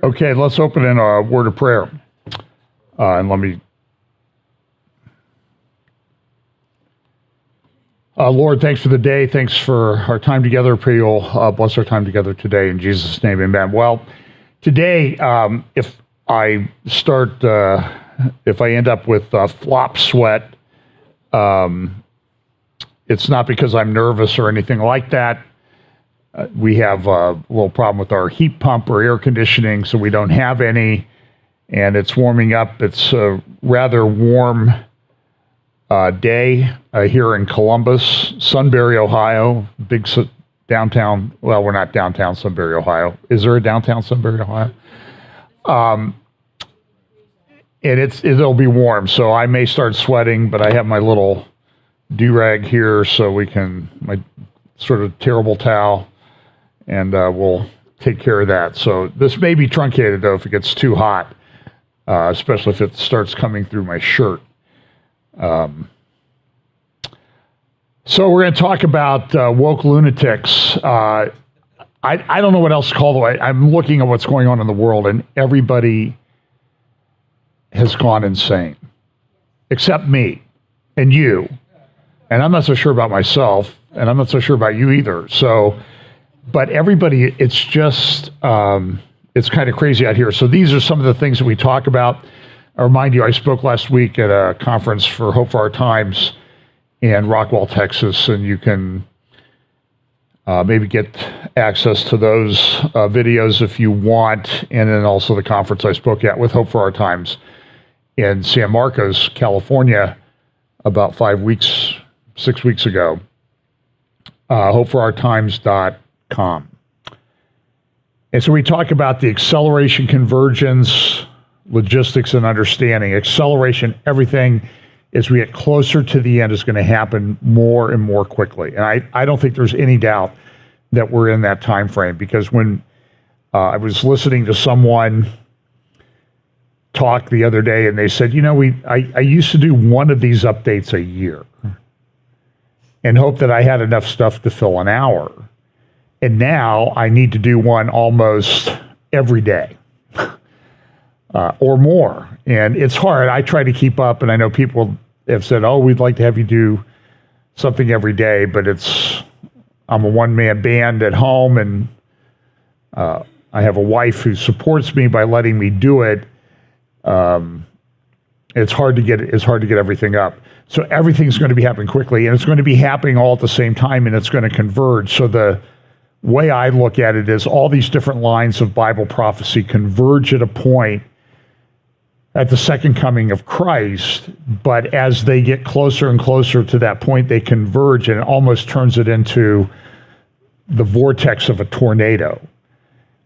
Okay, let's open in a word of prayer. And let me... Lord, thanks for the day. Thanks for our time together. Pray you'll bless our time together today. In Jesus' name, amen. Well, today, if I end up with flop sweat, it's not because I'm nervous or anything like that. We have a little problem with our heat pump or air conditioning, so we don't have any, and it's warming up. It's a rather warm day here in Columbus, Sunbury, Ohio, big downtown. Well, we're not downtown Sunbury, Ohio. Is there a downtown Sunbury, Ohio? And it'll be warm, so I may start sweating, but I have my little do-rag here, so my sort of terrible towel, and we'll take care of that. So this may be truncated, though, if it gets too hot, especially if it starts coming through my shirt. So we're going to talk about woke lunatics. I don't know what else to call them. I'm looking at what's going on in the world, and everybody has gone insane, except me and you. And I'm not so sure about myself, and I'm not so sure about you either. So, but everybody, it's just, it's kind of crazy out here. So these are some of the things that we talk about. I remind you, I spoke last week at a conference for Hope for Our Times in Rockwall, Texas, and you can maybe get access to those videos if you want, and then also the conference I spoke at with Hope for Our Times in San Marcos, California, about 6 weeks ago. hopeforourtimes.com. And so we talk about the acceleration, convergence, logistics, and understanding. Acceleration, everything as we get closer to the end is going to happen more and more quickly. And I don't think there's any doubt that we're in that time frame, because when I was listening to someone talk the other day, and they said, I used to do one of these updates a year and hope that I had enough stuff to fill an hour. And now I need to do one almost every day or more. And it's hard. I try to keep up, and I know people have said, we'd like to have you do something every day, but I'm a one-man band at home, and I have a wife who supports me by letting me do it. It's hard to get everything up. So everything's going to be happening quickly, and it's going to be happening all at the same time, and it's going to converge. So the way I look at it is all these different lines of Bible prophecy converge at a point at the second coming of Christ, but as they get closer and closer to that point, they converge, and it almost turns it into the vortex of a tornado,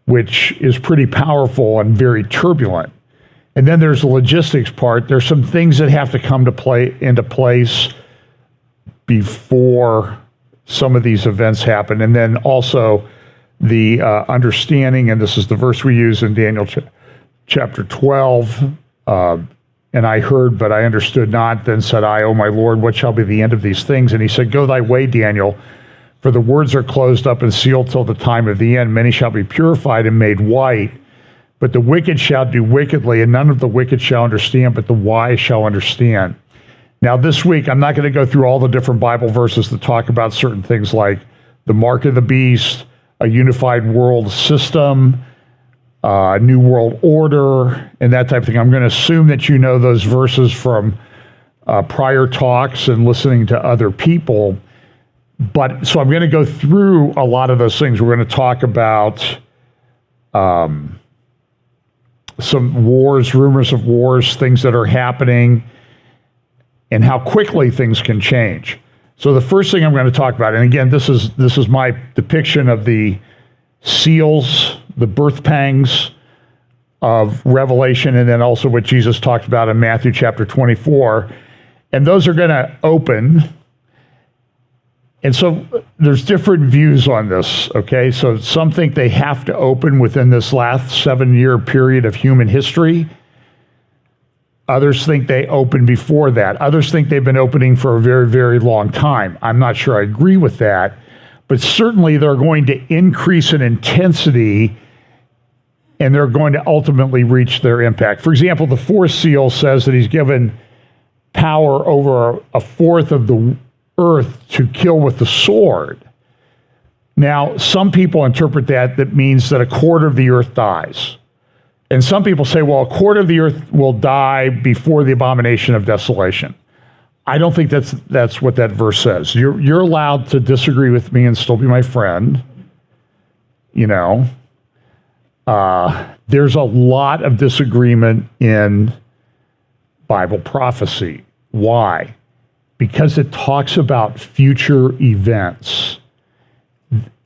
which is pretty powerful and very turbulent. And then there's the logistics part. There's some things that have to come into place before some of these events happen. And then also the understanding, and this is the verse we use in Daniel chapter 12, and I heard, but I understood not. Then said I, O my Lord, what shall be the end of these things? And he said, Go thy way, Daniel, for the words are closed up and sealed till the time of the end. Many shall be purified and made white, but the wicked shall do wickedly, and none of the wicked shall understand, but the wise shall understand. Now this week, I'm not going to go through all the different Bible verses that talk about certain things like the mark of the beast, a unified world system, new world order, and that type of thing. I'm going to assume that you know those verses from prior talks and listening to other people. But so I'm going to go through a lot of those things. We're going to talk about some wars, rumors of wars, things that are happening, and how quickly things can change. So the first thing I'm going to talk about, and again, this is my depiction of the seals, the birth pangs of Revelation, and then also what Jesus talked about in Matthew chapter 24. And those are going to open. And so there's different views on this, okay? So some think they have to open within this last 7-year period of human history. Others think they open before that. Others think they've been opening for a very, very long time. I'm not sure I agree with that, but certainly they're going to increase in intensity and they're going to ultimately reach their impact. For example, the fourth seal says that he's given power over a fourth of the earth to kill with the sword. Now, some people interpret that means that a quarter of the earth dies. And some people say, well, a quarter of the earth will die before the abomination of desolation. I don't think that's what that verse says. You're allowed to disagree with me and still be my friend. You know, there's a lot of disagreement in Bible prophecy. Why? Because it talks about future events.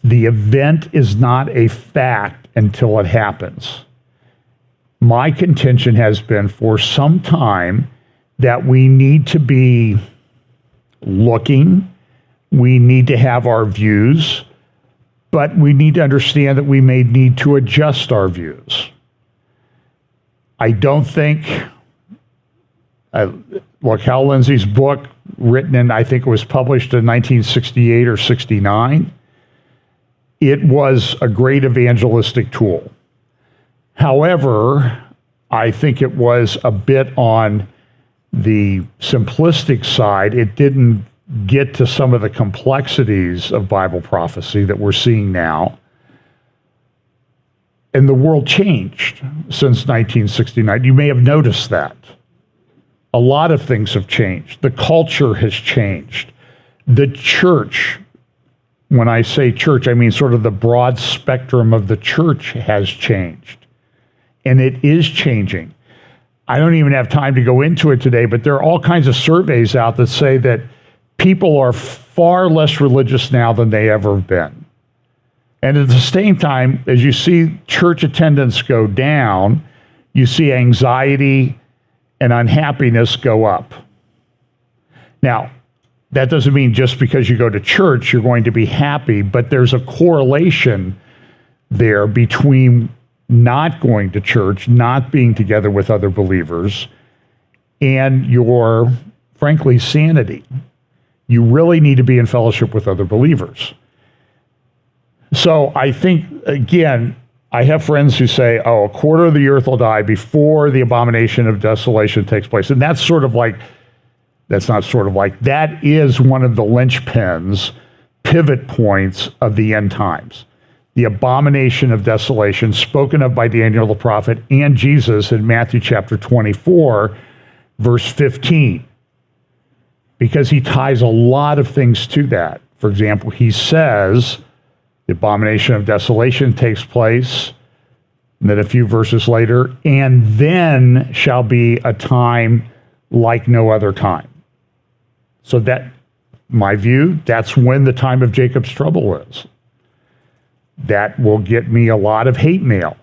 The event is not a fact until it happens. My contention has been for some time that we need to be looking, we need to have our views, but we need to understand that we may need to adjust our views. I don't think, look, Hal Lindsey's book, written in, I think it was published in 1968 or 69, it was a great evangelistic tool. However, I think it was a bit on the simplistic side. It didn't get to some of the complexities of Bible prophecy that we're seeing now. And the world changed since 1969. You may have noticed that. A lot of things have changed. The culture has changed. The church, when I say church, I mean sort of the broad spectrum of the church has changed. And it is changing. I don't even have time to go into it today, but there are all kinds of surveys out that say that people are far less religious now than they ever have been. And at the same time, as you see church attendance go down, you see anxiety and unhappiness go up. Now, that doesn't mean just because you go to church, you're going to be happy, but there's a correlation there between not going to church, not being together with other believers, and your, frankly, sanity. You really need to be in fellowship with other believers. So I think, again, I have friends who say, oh, a quarter of the earth will die before the abomination of desolation takes place. And that's sort of like, that's not sort of like, that is one of the linchpins, pivot points of the end times. The abomination of desolation spoken of by Daniel the prophet and Jesus in Matthew chapter 24, verse 15, because he ties a lot of things to that. For example, he says the abomination of desolation takes place, and then a few verses later, and then shall be a time like no other time. So that, my view, that's when the time of Jacob's trouble is. That will get me a lot of hate mail.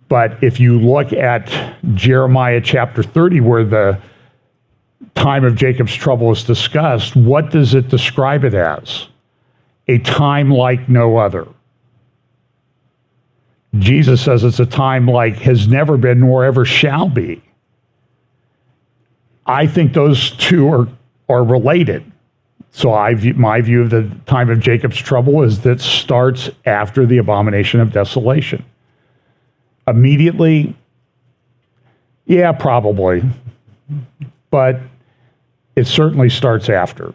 But if you look at Jeremiah chapter 30, where the time of Jacob's trouble is discussed, what does it describe it as? A time like no other. Jesus says it's a time like has never been nor ever shall be. I think those two are related. So my view of the time of Jacob's trouble is that starts after the abomination of desolation. Immediately, yeah, probably. But it certainly starts after.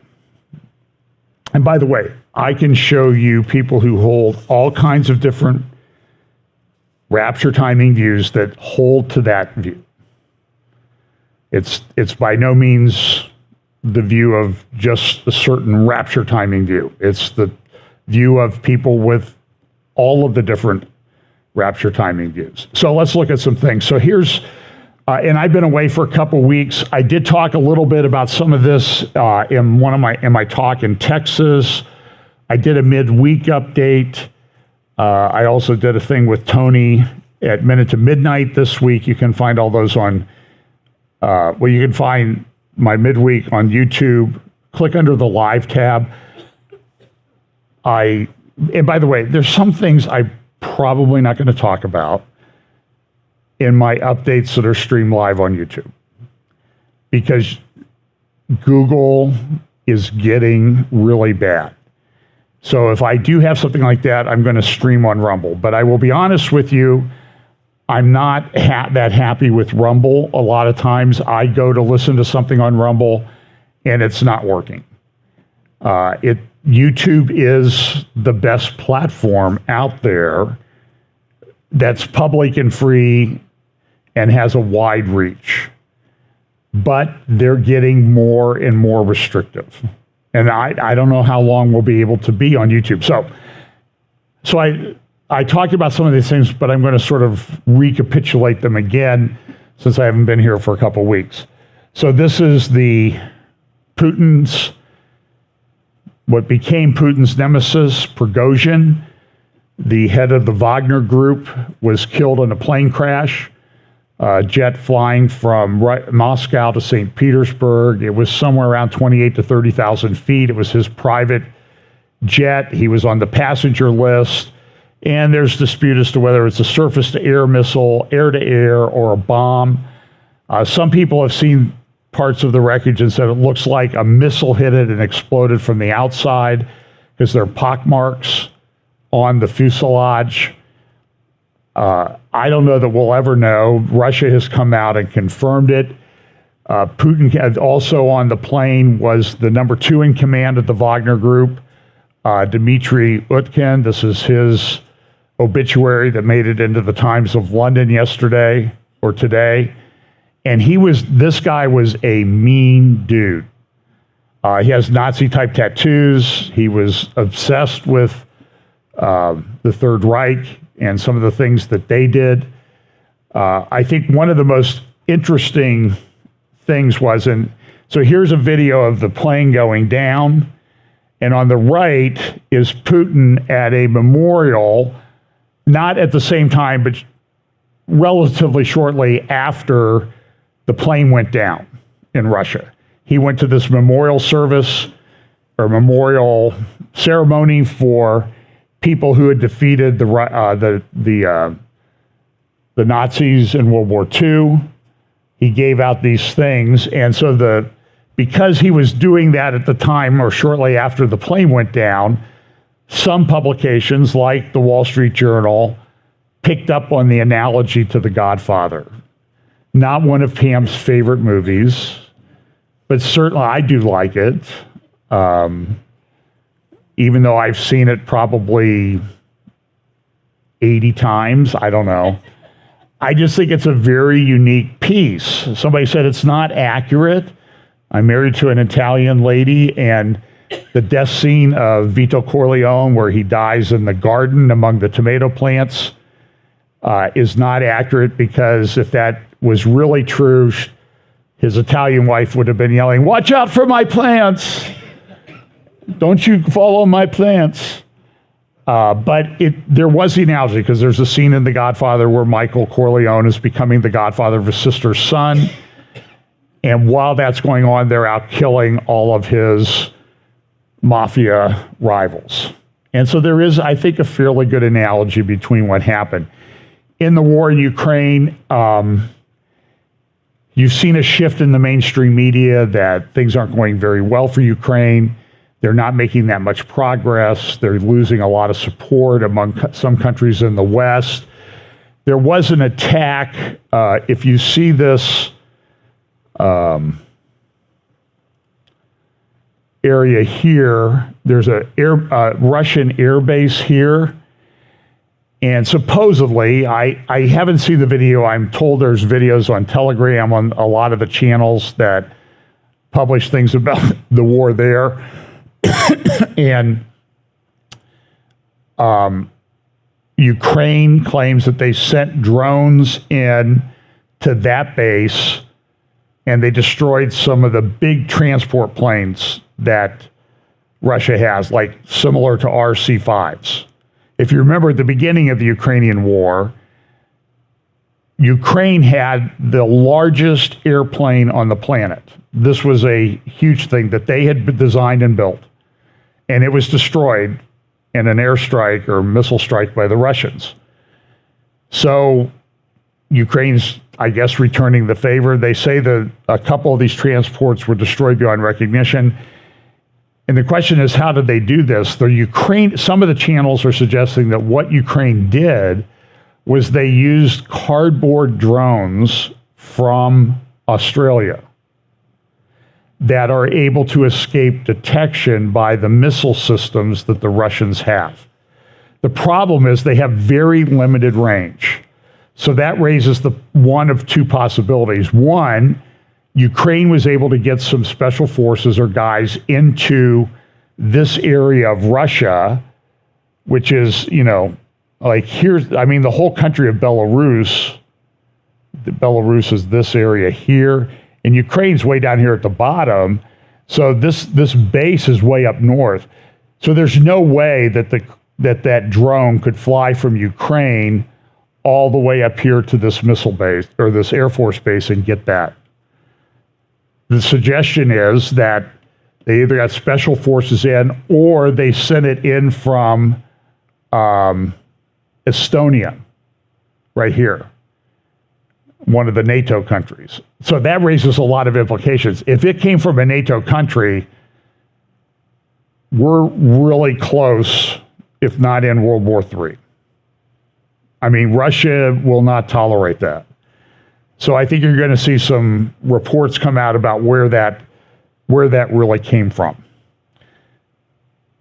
And by the way, I can show you people who hold all kinds of different rapture timing views that hold to that view. It's by no means the view of just a certain rapture timing view. It's the view of people with all of the different rapture timing views. So let's look at some things. So here's, and I've been away for a couple weeks. I did talk a little bit about some of this in my talk in Texas. I did a midweek update. I also did a thing with Tony at Minute to Midnight this week. You can find all those on, you can find my midweek on YouTube. Click under the live tab. And by the way, there's some things I'm probably not going to talk about in my updates that are streamed live on YouTube, because Google is getting really bad. So if I do have something like that, I'm going to stream on Rumble. But I will be honest with you, I'm not that happy with Rumble. A lot of times I go to listen to something on Rumble and it's not working. YouTube is the best platform out there that's public and free and has a wide reach. But they're getting more and more restrictive. And I don't know how long we'll be able to be on YouTube. So I talked about some of these things, but I'm going to sort of recapitulate them again since I haven't been here for a couple of weeks. So this is what became Putin's nemesis, Prigozhin. The head of the Wagner group was killed in a plane crash, jet flying from Moscow to St. Petersburg. It was somewhere around 28 to 30,000 feet. It was his private jet. He was on the passenger list. And there's dispute as to whether it's a surface-to-air missile, air-to-air, or a bomb. Some people have seen parts of the wreckage and said it looks like a missile hit it and exploded from the outside because there are pockmarks on the fuselage. I don't know that we'll ever know. Russia has come out and confirmed it. Putin also on the plane was the number 2 in command of the Wagner group, Dmitry Utkin. This is his obituary that made it into the Times of London yesterday or today. And this guy was a mean dude. He has Nazi-type tattoos. He was obsessed with the Third Reich and some of the things that they did. I think one of the most interesting things was, so here's a video of the plane going down, and on the right is Putin at a memorial, not at the same time, but relatively shortly after the plane went down in Russia. He went to this memorial service or memorial ceremony for people who had defeated the Nazis in World War II. He gave out these things, and so because he was doing that at the time or shortly after the plane went down, some publications like the Wall Street Journal picked up on the analogy to The Godfather. Not one of Pam's favorite movies, but certainly I do like it. Even though I've seen it probably 80 times, I don't know. I just think it's a very unique piece. Somebody said it's not accurate. I'm married to an Italian lady, and the death scene of Vito Corleone, where he dies in the garden among the tomato plants, is not accurate, because if that was really true, his Italian wife would have been yelling, "Watch out for my plants! Don't you follow my plants." But there was the analogy, because there's a scene in The Godfather where Michael Corleone is becoming the godfather of his sister's son. And while that's going on, they're out killing all of his mafia rivals. And so there is, I think, a fairly good analogy between what happened. In the war in Ukraine, you've seen a shift in the mainstream media that things aren't going very well for Ukraine. They're not making that much progress. They're losing a lot of support among some countries in the West. There was an attack. If you see this area here, there's a Russian air base here. And supposedly, I haven't seen the video. I'm told there's videos on Telegram on a lot of the channels that publish things about the war there. And Ukraine claims that they sent drones in to that base, and they destroyed some of the big transport planes that Russia has, like similar to our C-5s. If you remember at the beginning of the Ukrainian war, Ukraine had the largest airplane on the planet. This was a huge thing that they had designed and built. And it was destroyed in an airstrike or missile strike by the Russians. So Ukraine's, I guess, returning the favor. They say that a couple of these transports were destroyed beyond recognition. And the question is, how did they do this? Some of the channels are suggesting that what Ukraine did was they used cardboard drones from Australia that are able to escape detection by the missile systems that the Russians have. The problem is they have very limited range. So that raises the one of two possibilities. One, Ukraine was able to get some special forces or guys into this area of Russia, which is, like here's, I mean, the whole country of Belarus. Belarus is this area here, and Ukraine's way down here at the bottom. So this base is way up north. So there's no way that that drone could fly from Ukraine all the way up here to this missile base or this Air Force base and get that. The suggestion is that they either got special forces in or they sent it in from Estonia, right here, one of the NATO countries. So that raises a lot of implications. If it came from a NATO country, we're really close, if not in World War III. I mean, Russia will not tolerate that. So I think you're going to see some reports come out about where that really came from.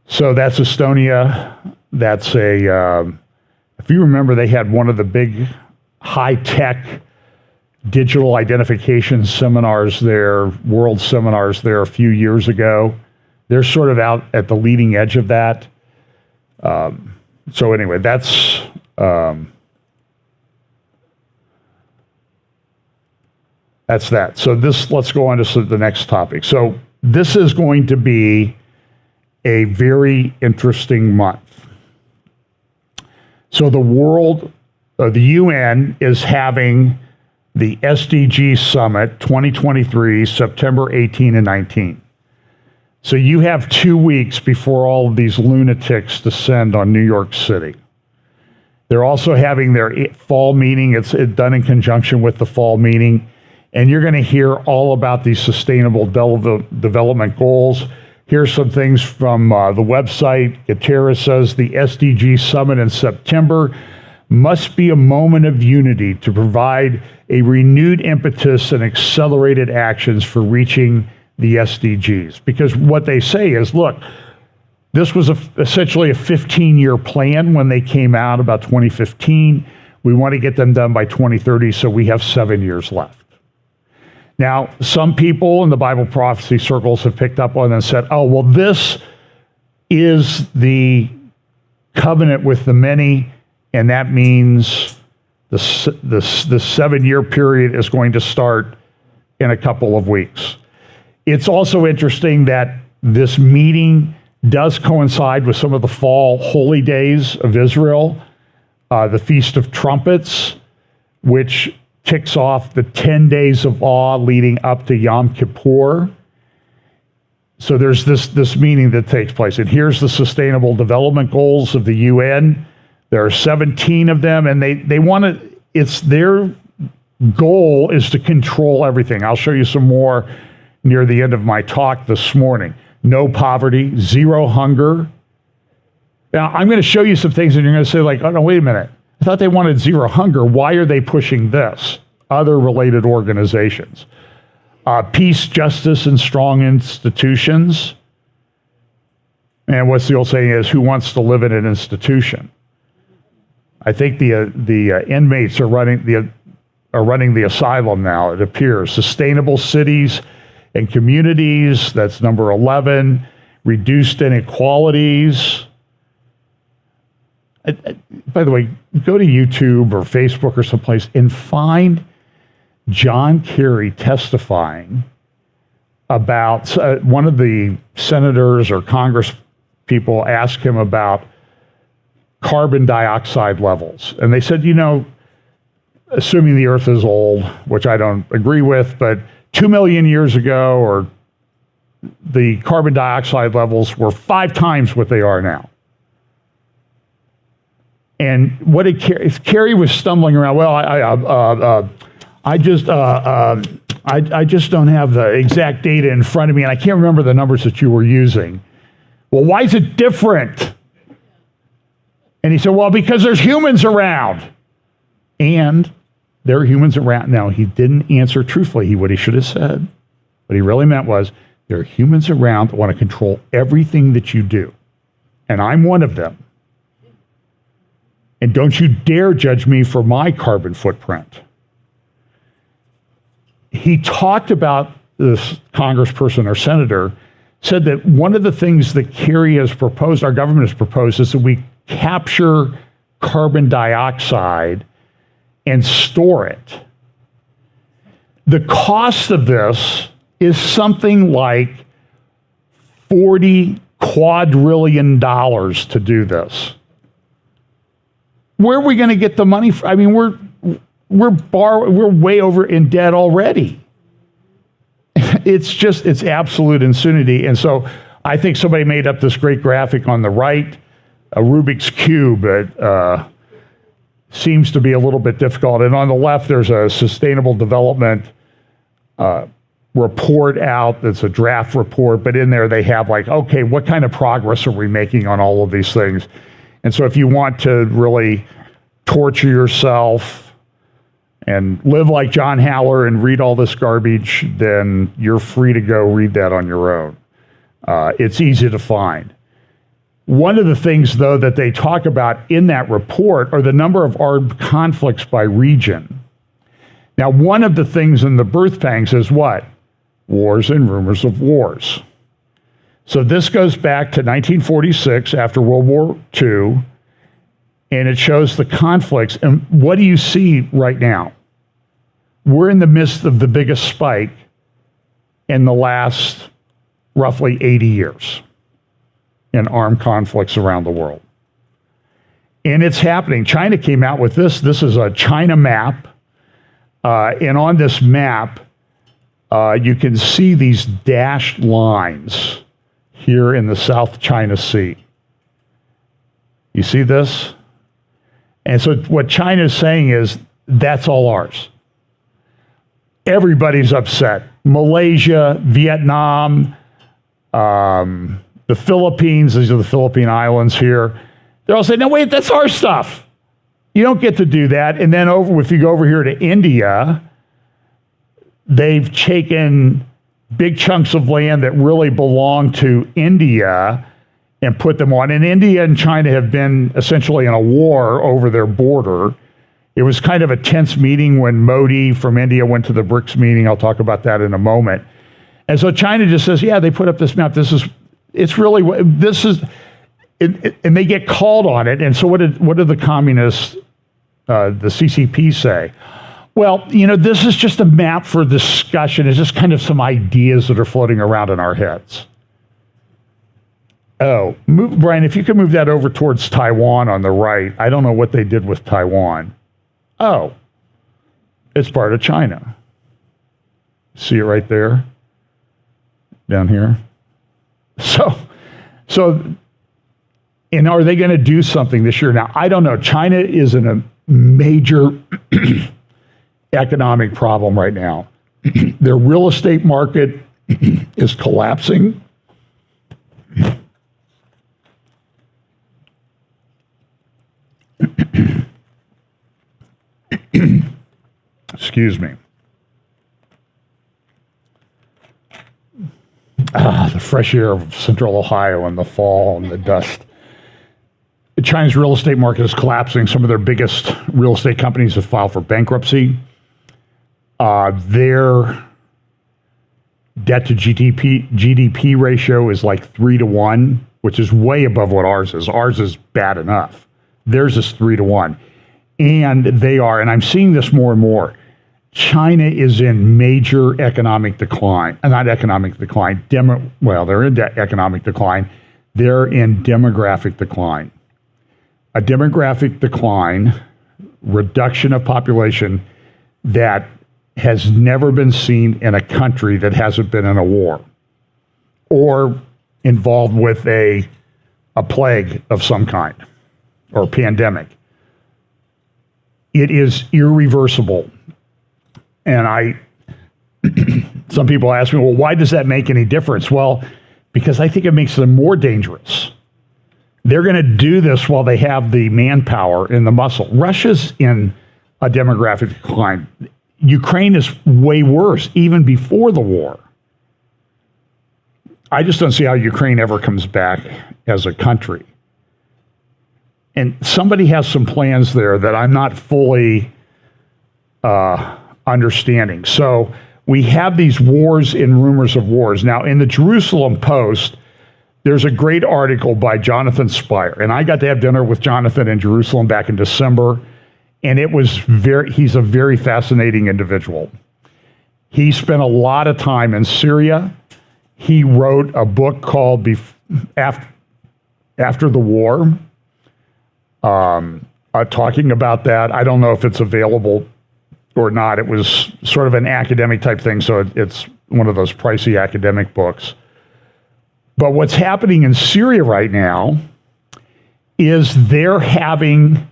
So that's Estonia. That's if you remember, they had one of the big high-tech digital identification seminars there, world seminars there a few years ago. They're sort of out at the leading edge of that. So anyway, that's that. So let's go on to the next topic. So this is going to be a very interesting month. So the UN is having the SDGs Summit 2023, September 18 and 19. So you have 2 weeks before all of these lunatics descend on New York City. They're also having their fall meeting. It's done in conjunction with the fall meeting. And you're going to hear all about these sustainable development goals. Here's some things from the website. Guterres says the SDG Summit in September must be a moment of unity to provide a renewed impetus and accelerated actions for reaching the SDGs. Because what they say is, look, this was essentially a 15-year plan when they came out about 2015. We want to get them done by 2030, so we have 7 years left. Now, some people in the Bible prophecy circles have picked up on it and said, oh, well, this is the covenant with the many, and that means the 7-year period is going to start in a couple of weeks. It's also interesting that this meeting does coincide with some of the fall holy days of Israel, the Feast of Trumpets, which ticks off the 10 days of awe leading up to Yom Kippur. So there's this meeting that takes place. And here's the Sustainable Development Goals of the UN. There are 17 of them, and they want to, it's their goal is to control everything. I'll show you some more near the end of my talk this morning. No poverty, zero hunger. Now, I'm going to show you some things, and you're going to say, like, oh, no, wait a minute. I thought they wanted zero hunger. Why are they pushing this? Other related organizations. Peace, justice, and strong institutions. And what's the old saying is, who wants to live in an institution? I think the inmates are running the asylum now, it appears. Sustainable cities and communities, that's number 11. Reduced inequalities. By the way, go to YouTube or Facebook or someplace and find John Kerry testifying about one of the senators or Congress people asked him about carbon dioxide levels. And they said, assuming the earth is old, which I don't agree with, but 2 million years ago, or the carbon dioxide levels were 5 times what they are now. And what Kerry was stumbling around. Well, I just don't have the exact data in front of me, and I can't remember the numbers that you were using. Well, why is it different? And he said, well, because there's humans around. And there are humans around. Now, he didn't answer truthfully what he should have said. What he really meant was, there are humans around that want to control everything that you do. And I'm one of them. And don't you dare judge me for my carbon footprint. He talked about this congressperson or senator, said that one of the things that Kerry has proposed, our government has proposed, is that we capture carbon dioxide and store it. The cost of this is something like $40 quadrillion to do this. Where are we going to get the money from? I mean, we're way over in debt already. It's absolute insanity. And so I think somebody made up this great graphic on the right, a Rubik's Cube that seems to be a little bit difficult. And on the left, there's a sustainable development report out. That's a draft report, but in there they have like, okay, what kind of progress are we making on all of these things? And so if you want to really torture yourself and live like John Haller and read all this garbage, then you're free to go read that on your own. It's easy to find. One of the things, though, that they talk about in that report are the number of armed conflicts by region. Now, one of the things in the birth pangs is what? Wars and rumors of wars. So this goes back to 1946, after World War II, and it shows the conflicts. And what do you see right now? We're in the midst of the biggest spike in the last roughly 80 years in armed conflicts around the world. And it's happening. China came out with this. This is a China map. And on this map, you can see these dashed lines here in the South China Sea. You see this? And so what China is saying is, that's all ours. Everybody's upset. Malaysia, Vietnam, the Philippines, these are the Philippine Islands here. They're all saying, no, wait, that's our stuff. You don't get to do that. And then if you go over here to India, they've taken big chunks of land that really belong to India and put them on. And India and China have been essentially in a war over their border. It was kind of a tense meeting when Modi from India went to the BRICS meeting. I'll talk about that in a moment. And so China just says, yeah, they put up this map. And they get called on it. And so what did the communists, the CCP say? Well, this is just a map for discussion. It's just kind of some ideas that are floating around in our heads. Oh, Brian, if you could move that over towards Taiwan on the right. I don't know what they did with Taiwan. Oh, it's part of China. See it right there? Down here? So, and are they going to do something this year? Now, I don't know. China is in a major economic problem right now. Their real estate market is collapsing. Excuse me. The fresh air of central Ohio in the fall and the dust. China's real estate market is collapsing. Some of their biggest real estate companies have filed for bankruptcy. Their debt to GDP ratio is like 3-to-1, which is way above what ours is. Ours is bad enough. Theirs is 3-to-1. And I'm seeing this more and more, China is in major economic decline. Not economic decline. They're in economic decline. They're in demographic decline. A demographic decline, reduction of population that has never been seen in a country that hasn't been in a war or involved with a plague of some kind or pandemic. It is irreversible. And some people ask me, well, why does that make any difference? Well, because I think it makes them more dangerous. They're going to do this while they have the manpower and the muscle. Russia's in a demographic decline. Ukraine is way worse, even before the war. I just don't see how Ukraine ever comes back as a country. And somebody has some plans there that I'm not fully understanding. So we have these wars and rumors of wars. Now, in the Jerusalem Post, there's a great article by Jonathan Spire. And I got to have dinner with Jonathan in Jerusalem back in December. And he's a very fascinating individual. He spent a lot of time in Syria. He wrote a book called After the War, talking about that. I don't know if it's available or not. It was sort of an academic type thing, so it's one of those pricey academic books. But what's happening in Syria right now is they're having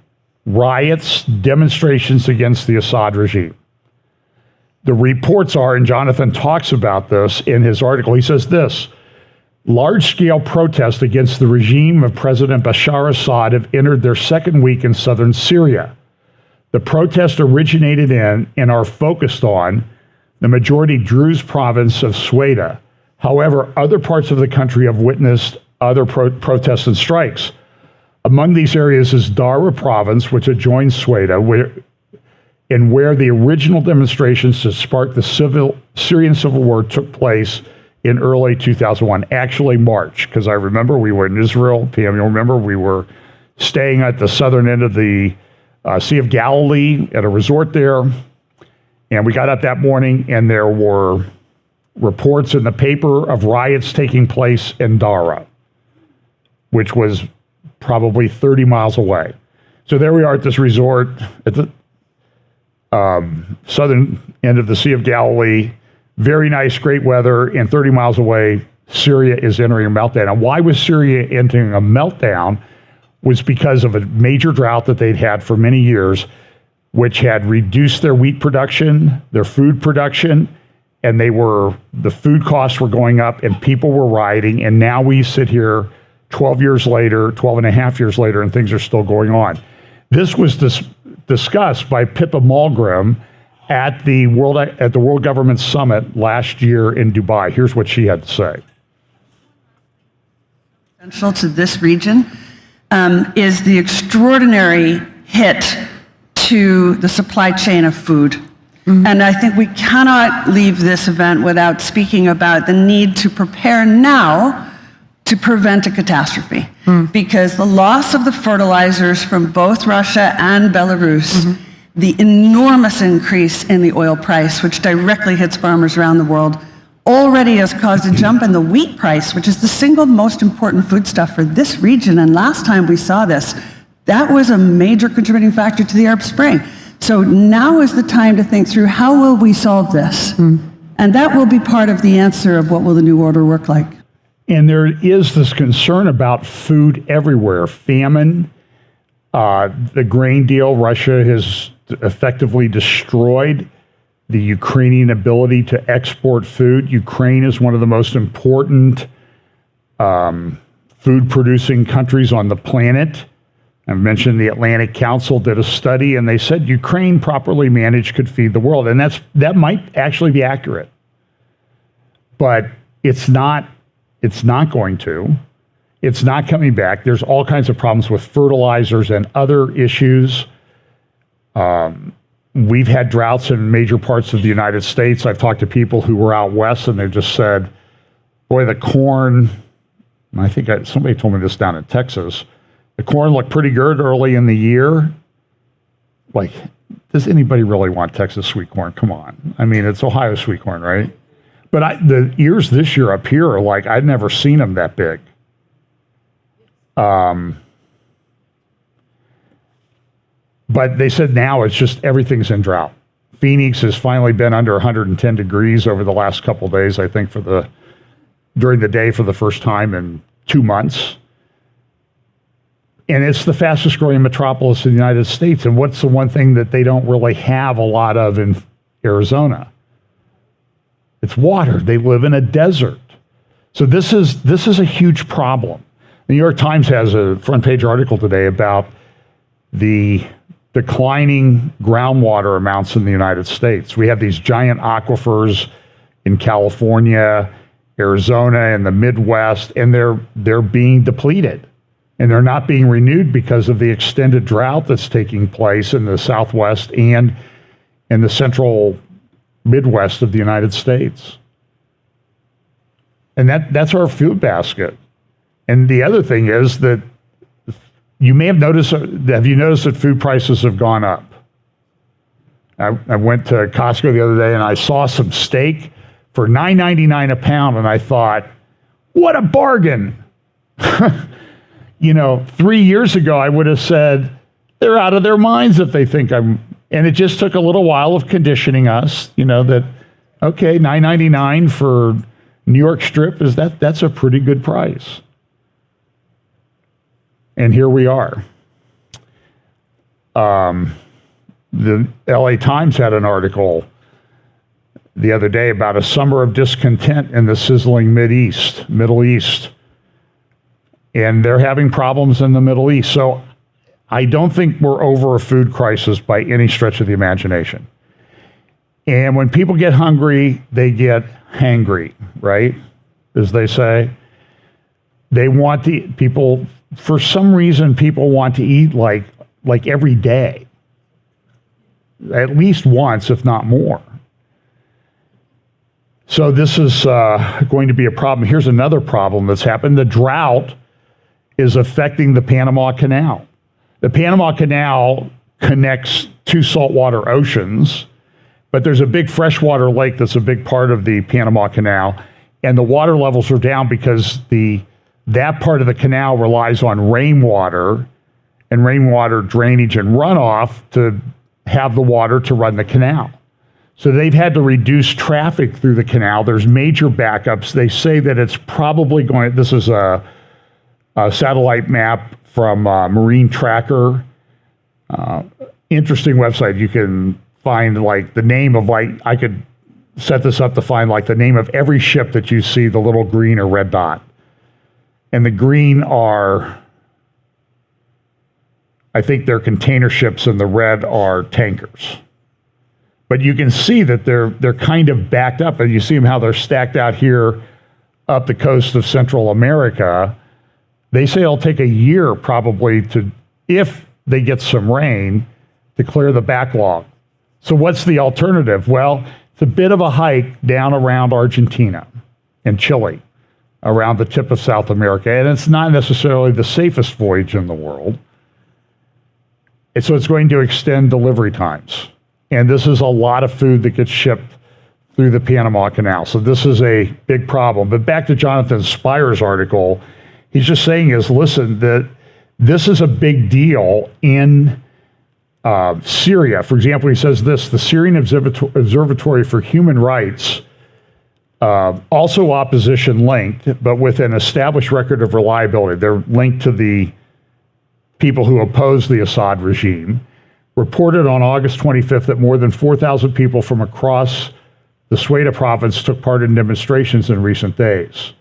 riots, demonstrations against the Assad regime. The reports are, and Jonathan talks about this in his article, he says this: large-scale protests against the regime of President Bashar Assad have entered their second week in southern Syria. The protests originated in and are focused on the majority Druze province of Sweda. However, other parts of the country have witnessed other protests and strikes. Among these areas is Dara province, which adjoins Sweda, where the original demonstrations to spark the Syrian civil war took place in early 2001, actually March, because I remember we were in Israel. Pam, you'll remember we were staying at the southern end of the Sea of Galilee at a resort there, and we got up that morning and there were reports in the paper of riots taking place in Dara, which was probably 30 miles away. So there we are at this resort at the southern end of the Sea of Galilee. Very nice, great weather, and 30 miles away, Syria is entering a meltdown. And why was Syria entering a meltdown? Was because of a major drought that they'd had for many years, which had reduced their wheat production, their food production, and the food costs were going up and people were rioting. And now we sit here 12 and a half years later, and things are still going on. This was discussed by Pippa Malmgren at the World Government Summit last year in Dubai. Here's what she had to say. Essential to this region is the extraordinary hit to the supply chain of food. Mm-hmm. And I think we cannot leave this event without speaking about the need to prepare now to prevent a catastrophe. Because the loss of the fertilizers from both Russia and Belarus, the enormous increase in the oil price, which directly hits farmers around the world, already has caused a jump in the wheat price, which is the single most important foodstuff for this region. And last time we saw this, that was a major contributing factor to the Arab Spring. So now is the time to think through how will we solve this? And that will be part of the answer of what will the new order work like. And there is this concern about food everywhere. Famine, the grain deal, Russia has effectively destroyed the Ukrainian ability to export food. Ukraine is one of the most important food-producing countries on the planet. I've mentioned the Atlantic Council did a study, and they said Ukraine properly managed could feed the world. And that might actually be accurate. But it's not going to. It's not coming back. There's all kinds of problems with fertilizers and other issues. We've had droughts in major parts of the United States. I've talked to people who were out west, and they just said, boy, the corn, I think somebody told me this down in Texas, the corn looked pretty good early in the year. Like, does anybody really want Texas sweet corn? Come on. I mean, it's Ohio sweet corn, right? But the ears this year up here are like, I've never seen them that big. But they said now it's just everything's in drought. Phoenix has finally been under 110 degrees over the last couple of days, I think during the day for the first time in 2 months. And it's the fastest growing metropolis in the United States. And what's the one thing that they don't really have a lot of in Arizona? It's water. They live in a desert. So this is a huge problem. The New York Times has a front page article today about the declining groundwater amounts in the United States. We have these giant aquifers in California, Arizona, and the Midwest, and they're being depleted. And they're not being renewed because of the extended drought that's taking place in the Southwest and in the central Midwest of the United States. And that's our food basket. And the other thing is that you may have noticed that food prices have gone up? I went to Costco the other day and I saw some steak for $9.99 a pound, and I thought, what a bargain. 3 years ago, I would have said, they're out of their minds if they think and it just took a little while of conditioning us, that, okay, $9.99 for New York strip, that's a pretty good price. And here we are. The LA Times had an article the other day about a summer of discontent in the sizzling Middle East. And they're having problems in the Middle East. So I don't think we're over a food crisis by any stretch of the imagination. And when people get hungry, they get hangry, right? As they say. They want to eat, for some reason, people want to eat like every day. At least once, if not more. So this is going to be a problem. Here's another problem that's happened. The drought is affecting the Panama Canal. The Panama Canal connects two saltwater oceans, but there's a big freshwater lake that's a big part of the Panama Canal, and the water levels are down because that part of the canal relies on rainwater and rainwater drainage and runoff to have the water to run the canal. So they've had to reduce traffic through the canal. There's major backups. They say that it's probably this is a satellite map from Marine Tracker. Interesting website. You can find the name of I could set this up to find the name of every ship that you see, the little green or red dot. And the green are, I think they're container ships, and the red are tankers. But you can see that they're kind of backed up, and you see them how they're stacked out here up the coast of Central America. They say it'll take a year probably if they get some rain, to clear the backlog. So what's the alternative? Well, it's a bit of a hike down around Argentina and Chile, around the tip of South America, and it's not necessarily the safest voyage in the world. And so it's going to extend delivery times. And this is a lot of food that gets shipped through the Panama Canal. So this is a big problem. But back to Jonathan Spires' article, he's just saying listen, that this is a big deal in Syria. For example, he says this: the Syrian Observatory for Human Rights, also opposition linked, but with an established record of reliability. They're linked to the people who oppose the Assad regime, reported on August 25th that more than 4,000 people from across the Sweda province took part in demonstrations in recent days.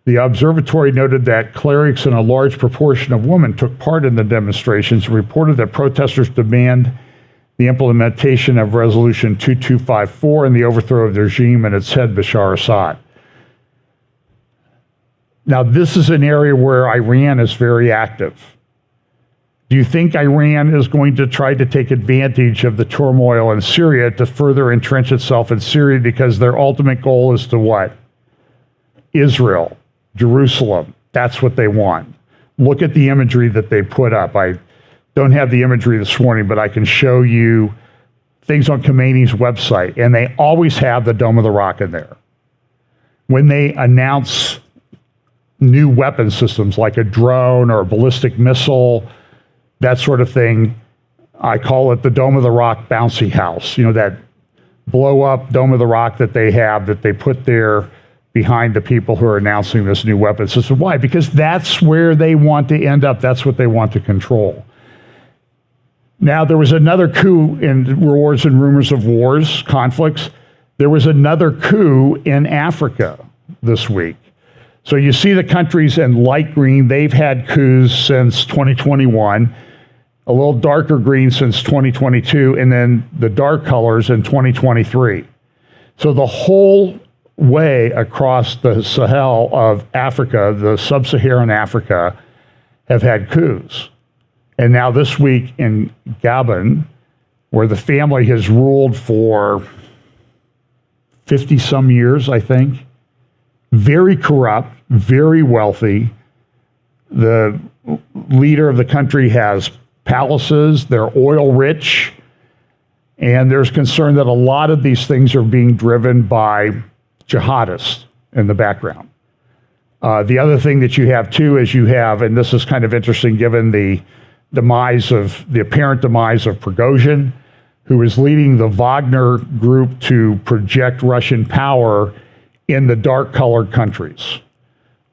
The observatory noted that clerics and a large proportion of women took part in the demonstrations, and reported that protesters demand the implementation of Resolution 2254 and the overthrow of the regime and its head, Bashar Assad. Now, this is an area where Iran is very active. Do you think Iran is going to try to take advantage of the turmoil in Syria to further entrench itself in Syria, because their ultimate goal is to what? Israel, Jerusalem. That's what they want. Look at the imagery that they put up. I don't have the imagery this morning, but I can show you things on Khomeini's website, and they always have the Dome of the Rock in there. When they announce new weapon systems like a drone or a ballistic missile, that sort of thing, I call it the Dome of the Rock bouncy house. That blow up Dome of the Rock that they have, that they put there behind the people who are announcing this new weapon system. Why? Because that's where they want to end up. That's what they want to control. Now, there was another coup in wars and rumors of wars, conflicts. There was another coup in Africa this week. So you see the countries in light green, they've had coups since 2021. a little darker green since 2022, and then the dark colors in 2023. So the whole way across the Sahel of Africa, the sub-Saharan Africa, have had coups. And now this week in Gabon, where the family has ruled for 50 some years, I think, very corrupt, very wealthy. The leader of the country has palaces, they're oil rich, and there's concern that a lot of these things are being driven by jihadists in the background. The other thing that you have too is you have, and this is kind of interesting given the apparent demise of Prigozhin, who is leading the Wagner group to project Russian power in the dark colored countries.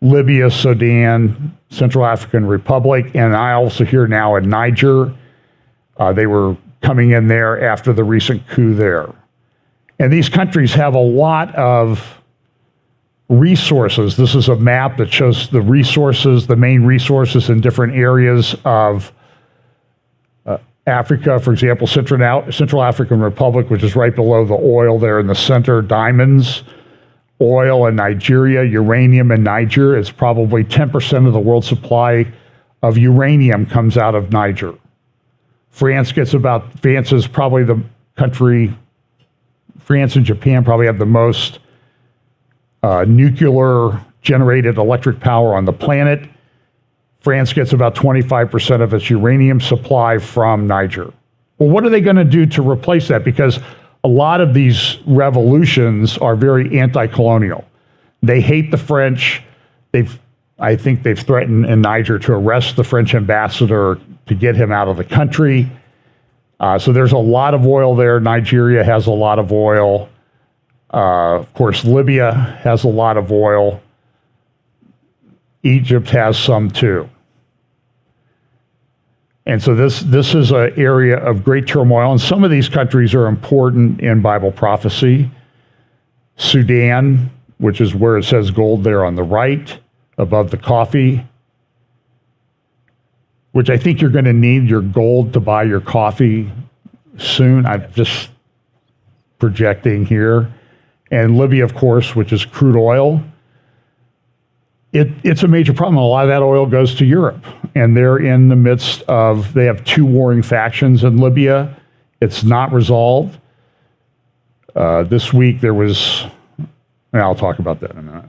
Libya, Sudan, Central African Republic, and I also hear now in Niger. They were coming in there after the recent coup there. And these countries have a lot of resources. This is a map that shows the resources, the main resources in different areas of Africa. For example, Central African Republic, which is right below the oil there in the center, diamonds. Oil in Nigeria, uranium in Niger. It's probably 10% of the world's supply of uranium comes out of Niger. France is probably the country, France and Japan probably have the most nuclear generated electric power on the planet. France gets about 25% of its uranium supply from Niger. Well, what are they going to do to replace that? Because a lot of these revolutions are very anti-colonial. They hate the French. I think they've threatened in Niger to arrest the French ambassador to get him out of the country. So there's a lot of oil there. Nigeria has a lot of oil. Of course, Libya has a lot of oil. Egypt has some too. And so this is an area of great turmoil, and some of these countries are important in Bible prophecy. Sudan, which is where it says gold there on the right, above the coffee, which I think you're going to need your gold to buy your coffee soon. I'm just projecting here. And Libya, of course, which is crude oil. It's a major problem. A lot of that oil goes to Europe, and they're in the midst of, they have two warring factions in Libya. It's not resolved. This week there was, and I'll talk about that in a minute.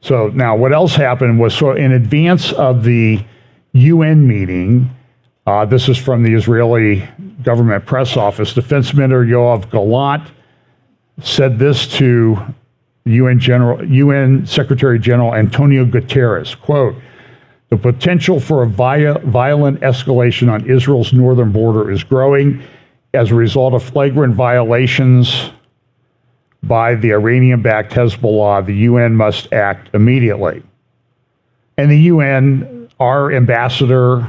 So now what else happened was, so in advance of the UN meeting, this is from the Israeli government press office, Defense Minister Yoav Gallant said this to UN Secretary General Antonio Guterres, quote, "The potential for a violent escalation on Israel's northern border is growing as a result of flagrant violations by the Iranian-backed Hezbollah. The UN must act immediately." And the UN, our ambassador,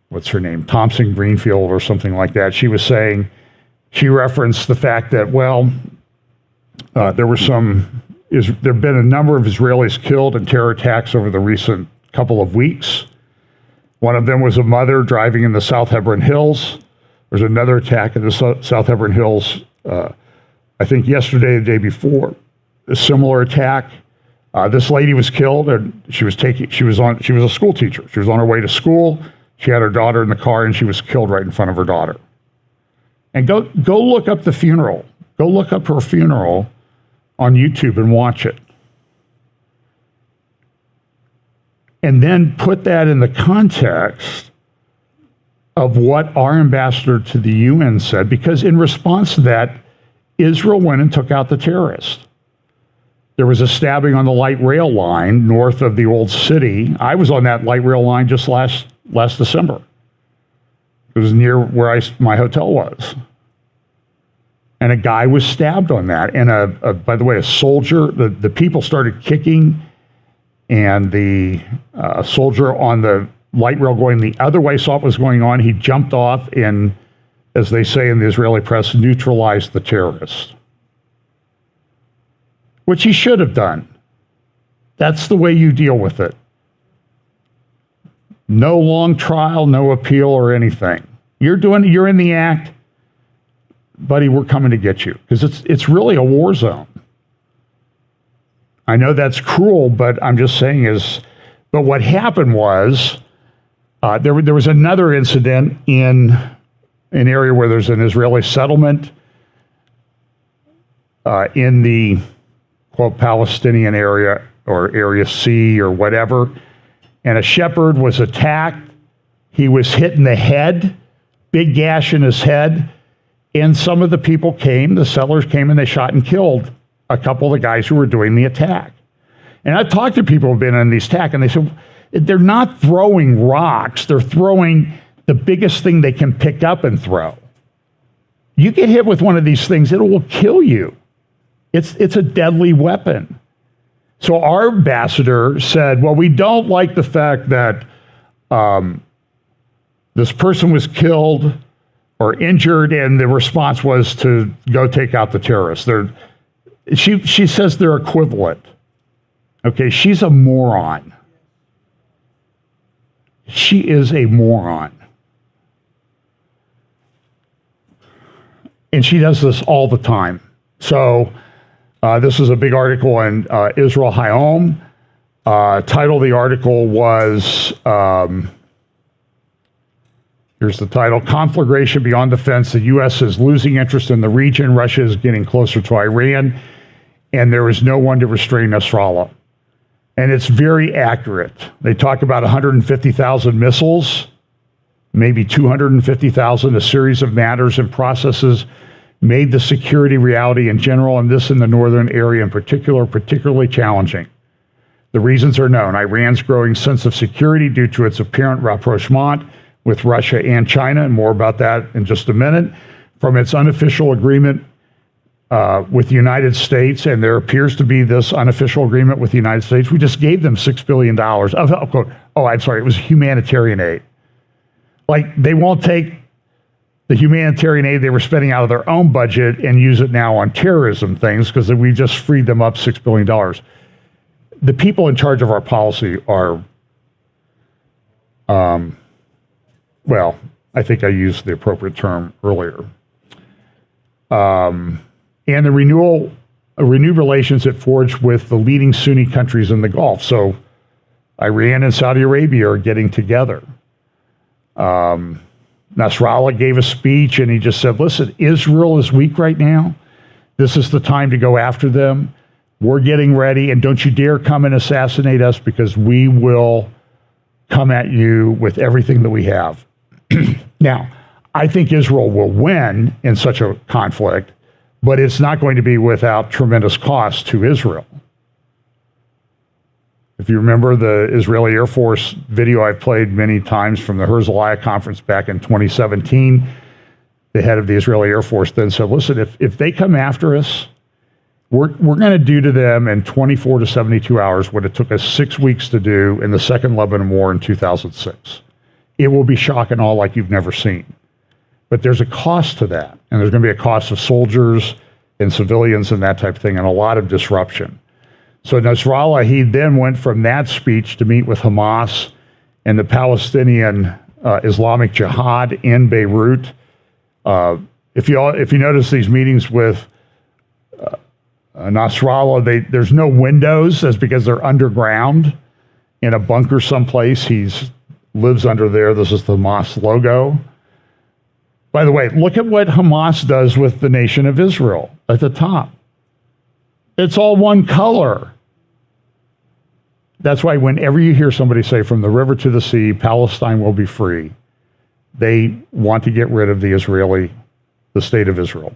what's her name, Thompson Greenfield or something like that, she was saying, she referenced the fact that, well, there have been a number of Israelis killed in terror attacks over the recent couple of weeks. One of them was a mother driving in the South Hebron Hills. There's another attack in the South Hebron Hills, I think yesterday, the day before, a similar attack. This lady was killed, and she was a school teacher. She was on her way to school. She had her daughter in the car, and she was killed right in front of her daughter. And go look up the funeral. Go look up her funeral on YouTube and watch it. And then put that in the context of what our ambassador to the UN said, because in response to that, Israel went and took out the terrorists. There was a stabbing on the light rail line north of the old city. I was on that light rail line just last December. It was near where my hotel was. And a guy was stabbed on that. And by the way, a soldier, the people started kicking, and the soldier on the light rail going the other way saw what was going on. He jumped off and, as they say in the Israeli press, neutralized the terrorist, which he should have done. That's the way you deal with it. No long trial, no appeal or anything. You're in the act, buddy, we're coming to get you. Because it's really a war zone. I know that's cruel, but I'm just saying but what happened was, there was another incident in an area where there's an Israeli settlement in the, quote, Palestinian area or Area C or whatever, and a shepherd was attacked. He was hit in the head, big gash in his head, and some of the people the settlers came and they shot and killed a couple of the guys who were doing the attack. And I've talked to people who've been on these attacks, and they said, they're not throwing rocks, they're throwing the biggest thing they can pick up and throw. You get hit with one of these things, it will kill you. It's a deadly weapon. So our ambassador said, well, we don't like the fact that this person was killed or injured, and the response was to go take out the terrorists. She says they're equivalent. Okay, she's a moron. She is a moron. And she does this all the time. So this is a big article in Israel Hayom. Title of the article was, here's the title, Conflagration Beyond Defense. The U.S. is losing interest in the region. Russia is getting closer to Iran. And there is no one to restrain Nasrallah. And it's very accurate. They talk about 150,000 missiles, maybe 250,000, a series of matters and processes made the security reality in general, and this in the northern area in particular, particularly challenging. The reasons are known. Iran's growing sense of security due to its apparent rapprochement with Russia and China, and more about that in just a minute, from its unofficial agreement with the United States, and there appears to be this unofficial agreement with the United States. We just gave them $6 billion it was humanitarian aid. Like, they won't take the humanitarian aid they were spending out of their own budget and use it now on terrorism things because we just freed them up $6 billion. The people in charge of our policy are, well, I think I used the appropriate term earlier. And the renewed relations it forged with the leading Sunni countries in the Gulf. So Iran and Saudi Arabia are getting together. Nasrallah gave a speech and he just said, listen, Israel is weak right now. This is the time to go after them. We're getting ready, and don't you dare come and assassinate us because we will come at you with everything that we have. Now, I think Israel will win in such a conflict, but it's not going to be without tremendous cost to Israel. If you remember the Israeli Air Force video I've played many times from the Herzliya conference back in 2017, the head of the Israeli Air Force then said, listen, if they come after us, we're going to do to them in 24 to 72 hours what it took us 6 weeks to do in the Second Lebanon War in 2006. It will be shock and awe like you've never seen. But there's a cost to that, and there's going to be a cost of soldiers and civilians and that type of thing, and a lot of disruption. So Nasrallah, he then went from that speech to meet with Hamas and the Palestinian Islamic Jihad in Beirut. If you notice these meetings with Nasrallah, there's no windows. That's because they're underground in a bunker someplace. He lives under there. This is the Hamas logo. By the way, look at what Hamas does with the nation of Israel at the top. It's all one color. That's why whenever you hear somebody say from the river to the sea, Palestine will be free, they want to get rid of the state of Israel.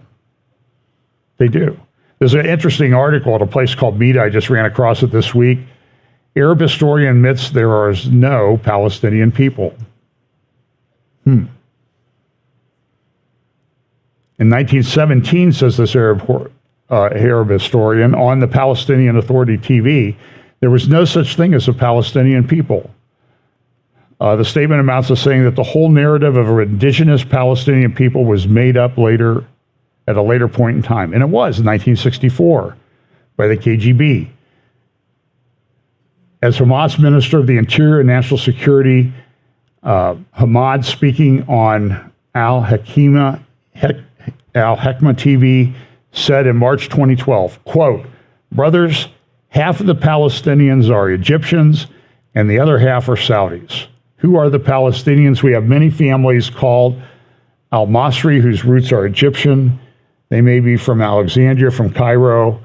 They do. There's an interesting article at a place called Meta. I just ran across it this week. Arab historian admits there are no Palestinian people. In 1917, says this Arab historian, on the Palestinian Authority TV, there was no such thing as a Palestinian people. The statement amounts to saying that the whole narrative of an indigenous Palestinian people was made up later, at a later point in time. And it was in 1964 by the KGB. As Hamas Minister of the Interior and National Security, Hamad, speaking on Al-Hekma TV, said in March 2012, quote, "Brothers, half of the Palestinians are Egyptians and the other half are Saudis. Who are the Palestinians? We have many families called Al-Masri, whose roots are Egyptian. They may be from Alexandria, from Cairo,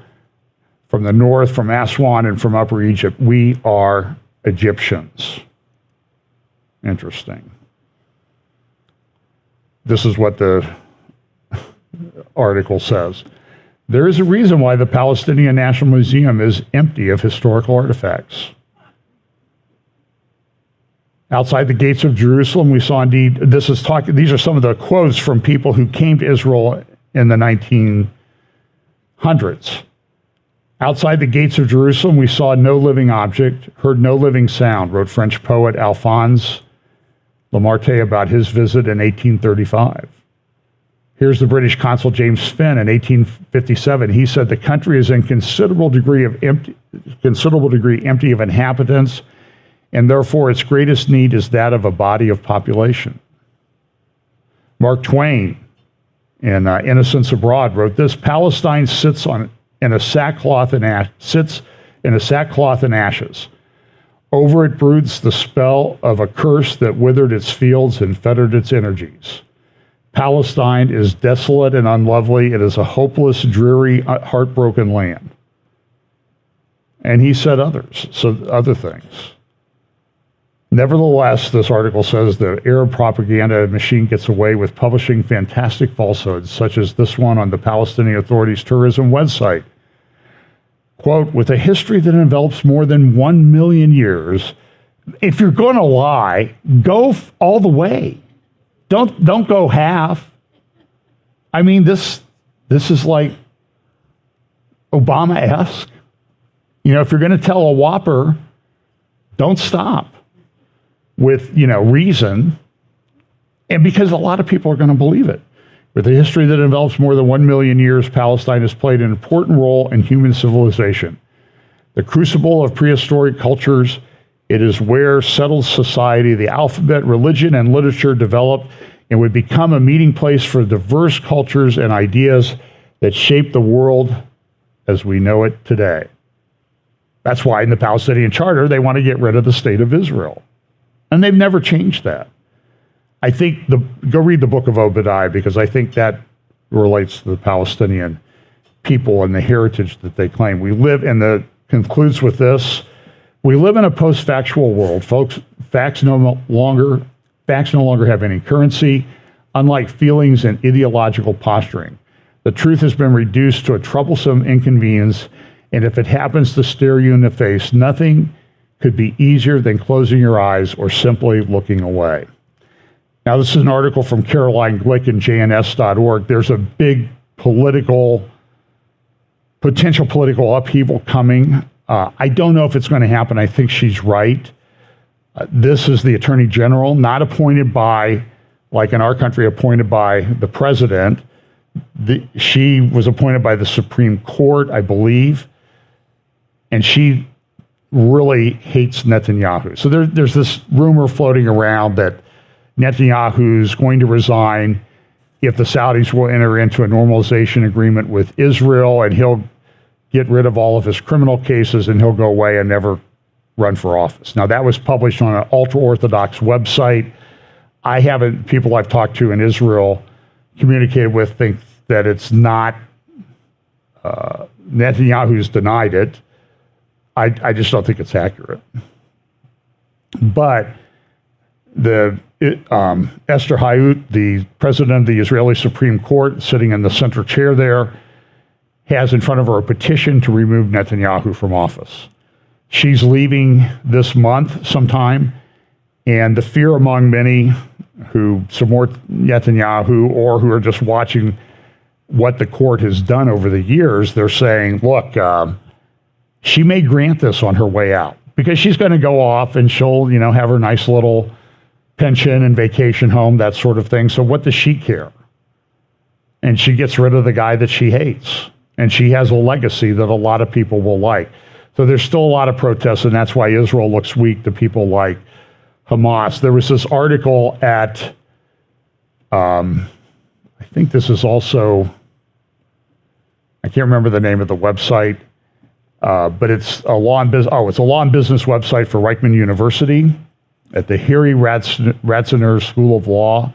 from the north, from Aswan, and from Upper Egypt. We are Egyptians." Interesting. This is what the article says. There is a reason why the Palestinian National Museum is empty of historical artifacts. Outside the gates of Jerusalem, we saw indeed, these are some of the quotes from people who came to Israel in the 1900s. Outside the gates of Jerusalem, we saw no living object, heard no living sound, wrote French poet Alphonse Lamartine about his visit in 1835. Here's the British consul James Finn in 1857. He said, "The country is in considerable degree empty of inhabitants, and therefore its greatest need is that of a body of population." Mark Twain in Innocents Abroad wrote this: "Palestine sits in a sackcloth and ashes. Over it broods the spell of a curse that withered its fields and fettered its energies. Palestine is desolate and unlovely. It is a hopeless, dreary, heartbroken land." And he said other things. Nevertheless, this article says the Arab propaganda machine gets away with publishing fantastic falsehoods, such as this one on the Palestinian Authority's tourism website. Quote, "With a history that envelops more than 1 million years, if you're going to lie, go all the way. Don't go half." I mean, this is like Obama-esque. You know, if you're going to tell a whopper, don't stop with, reason, and because a lot of people are going to believe it. With a history that envelops more than 1 million years, Palestine has played an important role in human civilization. The crucible of prehistoric cultures, it is where settled society, the alphabet, religion, and literature developed and would become a meeting place for diverse cultures and ideas that shape the world as we know it today. That's why in the Palestinian Charter, they want to get rid of the state of Israel. And they've never changed that. I think go read the book of Obadiah, because I think that relates to the Palestinian people and the heritage that they claim. Concludes with this: we live in a post-factual world, folks. Facts no longer have any currency, unlike feelings and ideological posturing. The truth has been reduced to a troublesome inconvenience, and if it happens to stare you in the face, nothing could be easier than closing your eyes or simply looking away. Now, this is an article from Caroline Glick in jns.org. There's a big potential political upheaval coming. I don't know if it's going to happen. I think she's right. This is the Attorney General, not appointed by, like in our country, appointed by the president. She was appointed by the Supreme Court, I believe, and she really hates Netanyahu. So there's this rumor floating around that Netanyahu's going to resign if the Saudis will enter into a normalization agreement with Israel, and he'll get rid of all of his criminal cases and he'll go away and never run for office. Now, that was published on an ultra-Orthodox website. People I've talked to in Israel, communicated with, think that it's not, Netanyahu's denied it. I just don't think it's accurate. But Esther Hayut, the president of the Israeli Supreme Court, sitting in the center chair there, has in front of her a petition to remove Netanyahu from office. She's leaving this month sometime, and the fear among many who support Netanyahu or who are just watching what the court has done over the years, they're saying, look, she may grant this on her way out because she's going to go off and she'll, have her nice little pension and vacation home, that sort of thing. So what does she care? And she gets rid of the guy that she hates. And she has a legacy that a lot of people will like. So there's still a lot of protests, and that's why Israel looks weak to people like Hamas. There was this article at, I think this is also, I can't remember the name of the website, but it's a law and business. Oh, it's a law and business website for Reichman University at the Harry Ratzinger School of Law.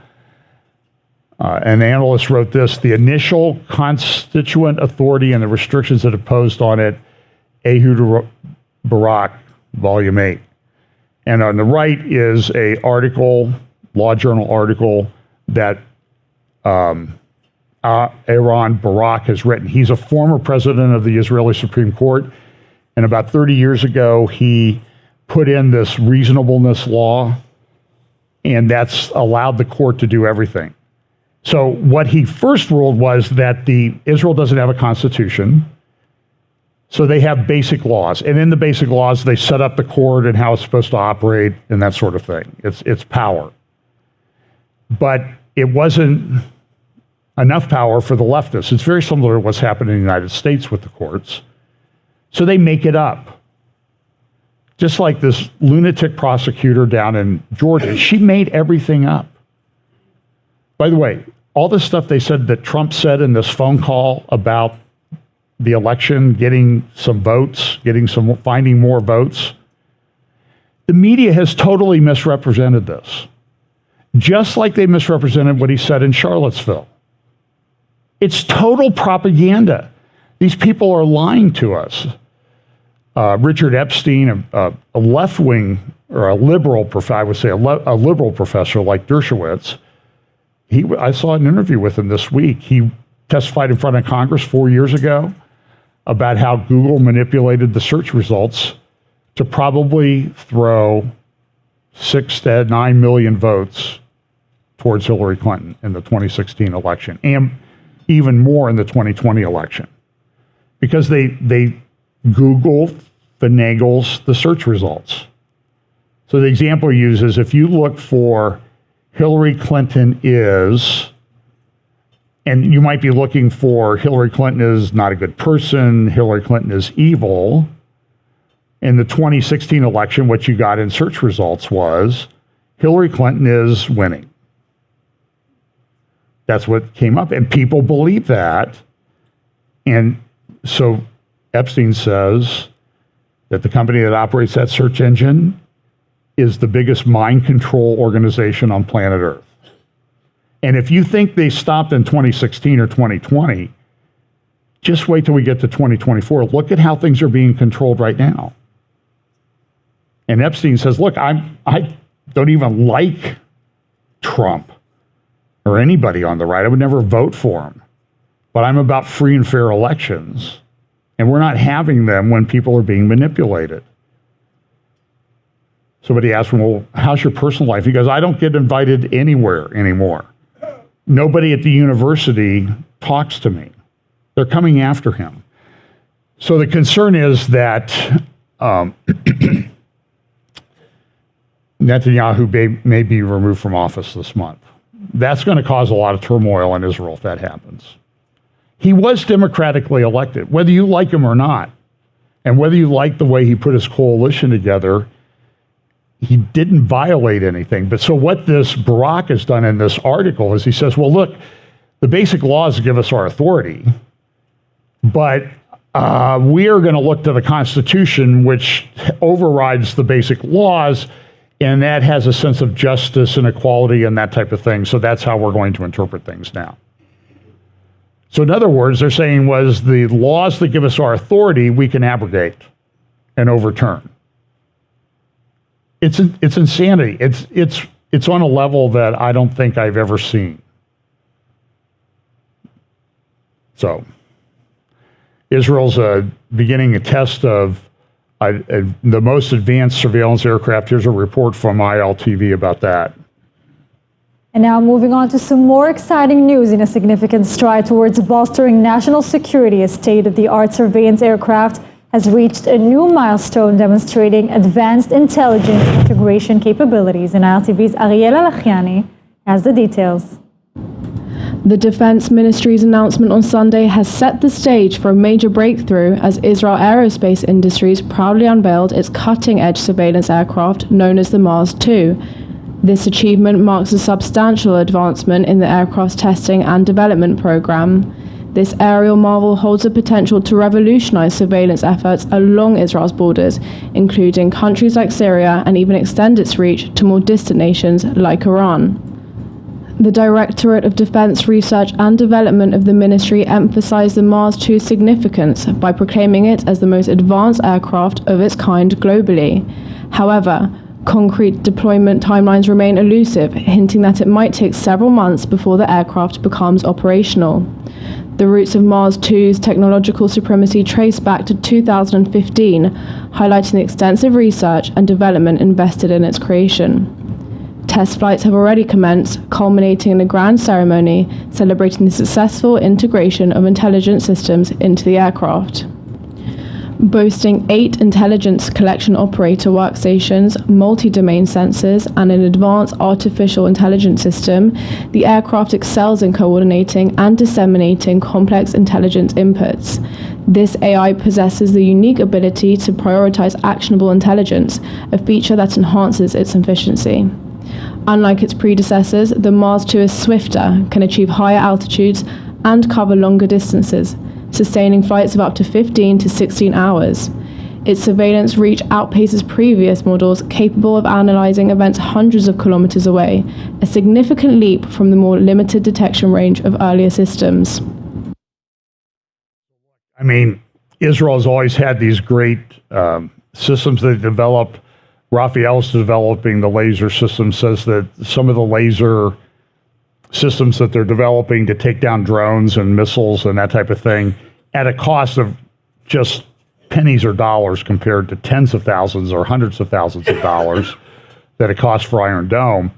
An analyst wrote this: the initial constituent authority and the restrictions that imposed on it, Ehud Barak, Volume 8. And on the right is a article, law journal article, that Aaron Barak has written. He's a former president of the Israeli Supreme Court, and about 30 years ago, he put in this reasonableness law, and that's allowed the court to do everything. So what he first ruled was that Israel doesn't have a constitution, so they have basic laws. And in the basic laws, they set up the court and how it's supposed to operate and that sort of thing. It's power. But it wasn't enough power for the leftists. It's very similar to what's happened in the United States with the courts. So they make it up. Just like this lunatic prosecutor down in Georgia, she made everything up. By the way, all this stuff they said that Trump said in this phone call about the election, getting some votes, finding more votes, the media has totally misrepresented this. Just like they misrepresented what he said in Charlottesville. It's total propaganda. These people are lying to us. Richard Epstein, a left-wing, or a liberal, I would say a liberal professor like Dershowitz, I saw an interview with him this week. He testified in front of Congress 4 years ago about how Google manipulated the search results to probably throw 6 to 9 million votes towards Hillary Clinton in the 2016 election, and even more in the 2020 election, because they Google finagles the search results. So the example he uses, if you look for Hillary Clinton is, and you might be looking for Hillary Clinton is not a good person, Hillary Clinton is evil. In the 2016 election, what you got in search results was Hillary Clinton is winning. That's what came up, and people believe that. And so Epstein says that the company that operates that search engine is the biggest mind control organization on planet Earth. And if you think they stopped in 2016 or 2020, just wait till we get to 2024. Look at how things are being controlled right now. And Epstein says, look, I don't even like Trump or anybody on the right. I would never vote for him. But I'm about free and fair elections. And we're not having them when people are being manipulated. Somebody asked him, well, how's your personal life? He goes, I don't get invited anywhere anymore. Nobody at the university talks to me. They're coming after him. So the concern is that Netanyahu may be removed from office this month. That's going to cause a lot of turmoil in Israel if that happens. He was democratically elected, whether you like him or not, and whether you like the way he put his coalition together, he didn't violate anything. But so what this Barak has done in this article is he says, well, look, the basic laws give us our authority, but we are going to look to the Constitution, which overrides the basic laws, and that has a sense of justice and equality and that type of thing. So that's how we're going to interpret things now. So in other words, they're saying was the laws that give us our authority, we can abrogate and overturn. It's insanity. It's on a level that I don't think I've ever seen. So Israel's beginning a test of the most advanced surveillance aircraft. Here's a report from ILTV about that. And now moving on to some more exciting news. In a significant stride towards bolstering national security, a state-of-the-art surveillance aircraft has reached a new milestone demonstrating advanced intelligence integration capabilities. And ILTV's Ariel Alachiani has the details. The Defense Ministry's announcement on Sunday has set the stage for a major breakthrough as Israel Aerospace Industries proudly unveiled its cutting-edge surveillance aircraft known as the Mars 2. This achievement marks a substantial advancement in the aircraft's testing and development program. This aerial marvel holds the potential to revolutionize surveillance efforts along Israel's borders, including countries like Syria, and even extend its reach to more distant nations like Iran. The Directorate of Defense Research and Development of the ministry emphasized the Mars 2's significance by proclaiming it as the most advanced aircraft of its kind globally. However, concrete deployment timelines remain elusive, hinting that it might take several months before the aircraft becomes operational. The roots of Mars 2's technological supremacy trace back to 2015, highlighting the extensive research and development invested in its creation. Test flights have already commenced, culminating in a grand ceremony celebrating the successful integration of intelligence systems into the aircraft. Boasting 8 intelligence collection operator workstations, multi-domain sensors, and an advanced artificial intelligence system, the aircraft excels in coordinating and disseminating complex intelligence inputs. This AI possesses the unique ability to prioritize actionable intelligence, a feature that enhances its efficiency. Unlike its predecessors, the Mars 2 is swifter, can achieve higher altitudes, and cover longer distances, sustaining flights of up to 15 to 16 hours. Its surveillance reach outpaces previous models, capable of analyzing events hundreds of kilometers away, a significant leap from the more limited detection range of earlier systems. I mean, Israel has always had these great systems they develop. Raphael's developing the laser system, says that some of the laser systems that they're developing to take down drones and missiles and that type of thing at a cost of just pennies or dollars compared to tens of thousands or hundreds of thousands of dollars that it costs for Iron Dome,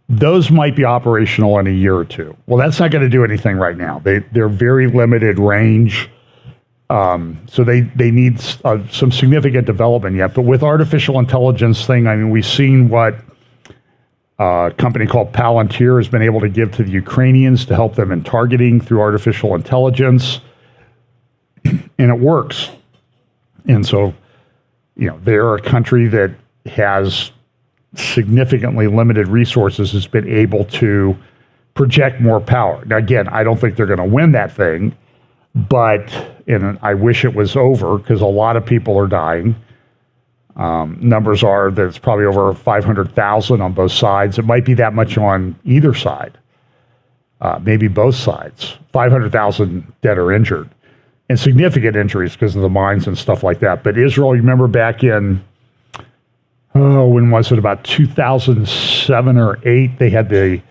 those might be operational in a year or two. Well, that's not going to do anything right now. They're very limited range. So they need some significant development yet. But with artificial intelligence thing, I mean, we've seen what a company called Palantir has been able to give to the Ukrainians to help them in targeting through artificial intelligence. And it works. And so, you know, they're a country that has significantly limited resources, has been able to project more power. Now, again, I don't think they're going to win that thing. But, and I wish it was over because a lot of people are dying. Numbers are that it's probably over 500,000 on both sides. It might be that much on either side, maybe both sides. 500,000 dead or injured, and significant injuries because of the mines and stuff like that. But Israel, you remember back in, when was it, about 2007 or 8, they had the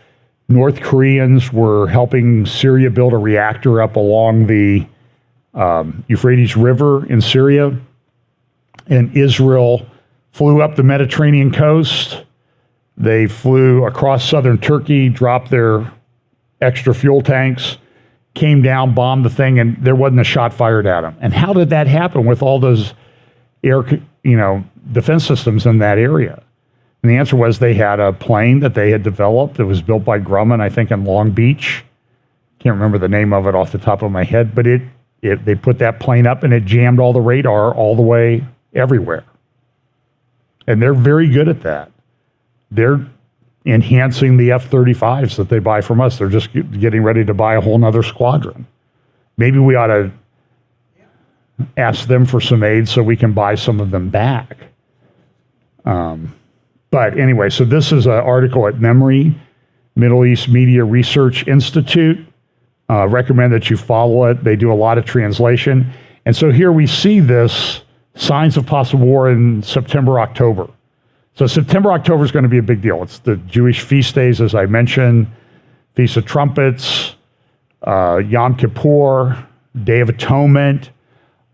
North Koreans were helping Syria build a reactor up along the Euphrates River in Syria. And Israel flew up the Mediterranean coast. They flew across southern Turkey, dropped their extra fuel tanks, came down, bombed the thing, and there wasn't a shot fired at them. And how did that happen with all those defense systems in that area? And the answer was they had a plane that they had developed that was built by Grumman, I think, in Long Beach. Can't remember the name of it off the top of my head, but they put that plane up and it jammed all the radar all the way everywhere. And they're very good at that. They're enhancing the F-35s that they buy from us. They're just getting ready to buy a whole nother squadron. Maybe we ought to ask them for some aid so we can buy some of them back. But anyway, so this is an article at Memory, Middle East Media Research Institute. Recommend that you follow it. They do a lot of translation. And so here we see this signs of possible war in September, October. So September, October is going to be a big deal. It's the Jewish feast days, as I mentioned, Feast of Trumpets, Yom Kippur, Day of Atonement.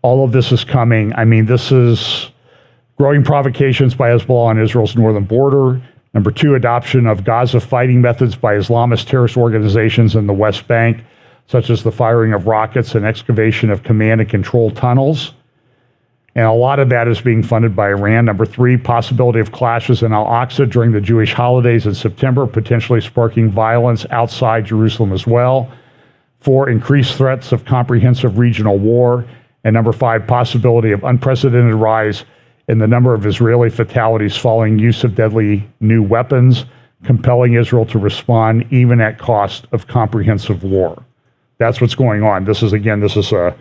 All of this is coming. I mean, this is growing provocations by Hezbollah on Israel's northern border. Number 2, adoption of Gaza fighting methods by Islamist terrorist organizations in the West Bank, such as the firing of rockets and excavation of command and control tunnels. And a lot of that is being funded by Iran. Number 3, possibility of clashes in Al-Aqsa during the Jewish holidays in September, potentially sparking violence outside Jerusalem as well. 4, increased threats of comprehensive regional war. And number 5, possibility of unprecedented rise in the number of Israeli fatalities following use of deadly new weapons, compelling Israel to respond even at cost of comprehensive war. That's what's going on. This is a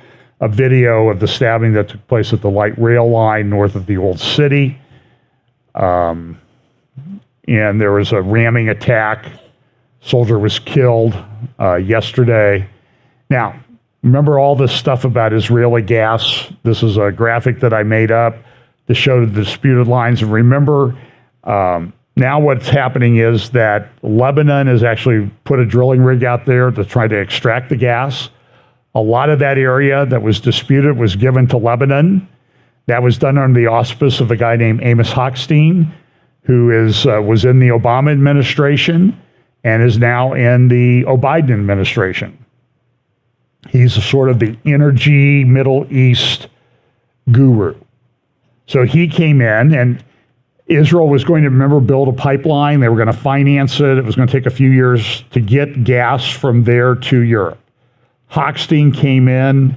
video of the stabbing that took place at the light rail line north of the old city. And there was a ramming attack. Soldier was killed yesterday. Now, remember all this stuff about Israeli gas? This is a graphic that I made up to show the disputed lines. And remember, now what's happening is that Lebanon has actually put a drilling rig out there to try to extract the gas. A lot of that area that was disputed was given to Lebanon. That was done under the auspice of a guy named Amos Hochstein, who was in the Obama administration and is now in the Biden administration. He's sort of the energy Middle East guru. So he came in, and Israel was going to, build a pipeline. They were going to finance it. It was going to take a few years to get gas from there to Europe. Hochstein came in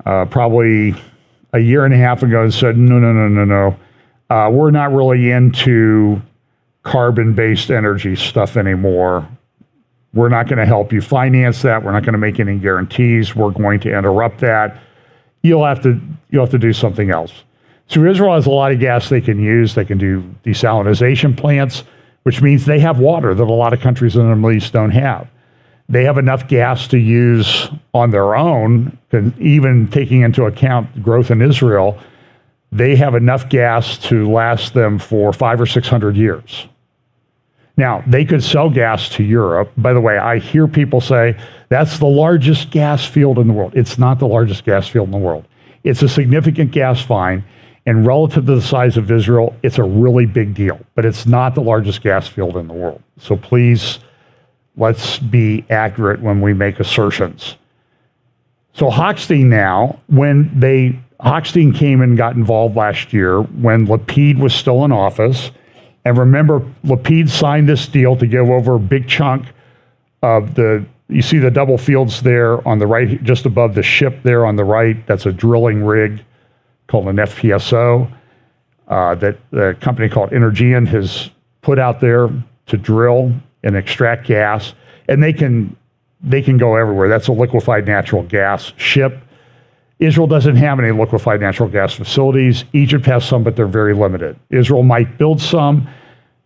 probably a year and a half ago and said, no. We're not really into carbon-based energy stuff anymore. We're not going to help you finance that. We're not going to make any guarantees. We're going to interrupt that. You'll have to do something else. So Israel has a lot of gas they can use. They can do desalination plants, which means they have water that a lot of countries in the Middle East don't have. They have enough gas to use on their own, even taking into account growth in Israel. They have enough gas to last them for 500 or 600 years. Now, they could sell gas to Europe. By the way, I hear people say, that's the largest gas field in the world. It's not the largest gas field in the world. It's a significant gas find, and relative to the size of Israel, it's a really big deal. But it's not the largest gas field in the world. So please, let's be accurate when we make assertions. So Hochstein now, Hochstein came and got involved last year when Lapid was still in office. And remember, Lapid signed this deal to give over a big chunk of you see the double fields there on the right, just above the ship there on the right. That's a drilling rig called an FPSO that the company called Energean has put out there to drill and extract gas. And they can go everywhere. That's a liquefied natural gas ship. Israel doesn't have any liquefied natural gas facilities. Egypt has some, but they're very limited. Israel might build some,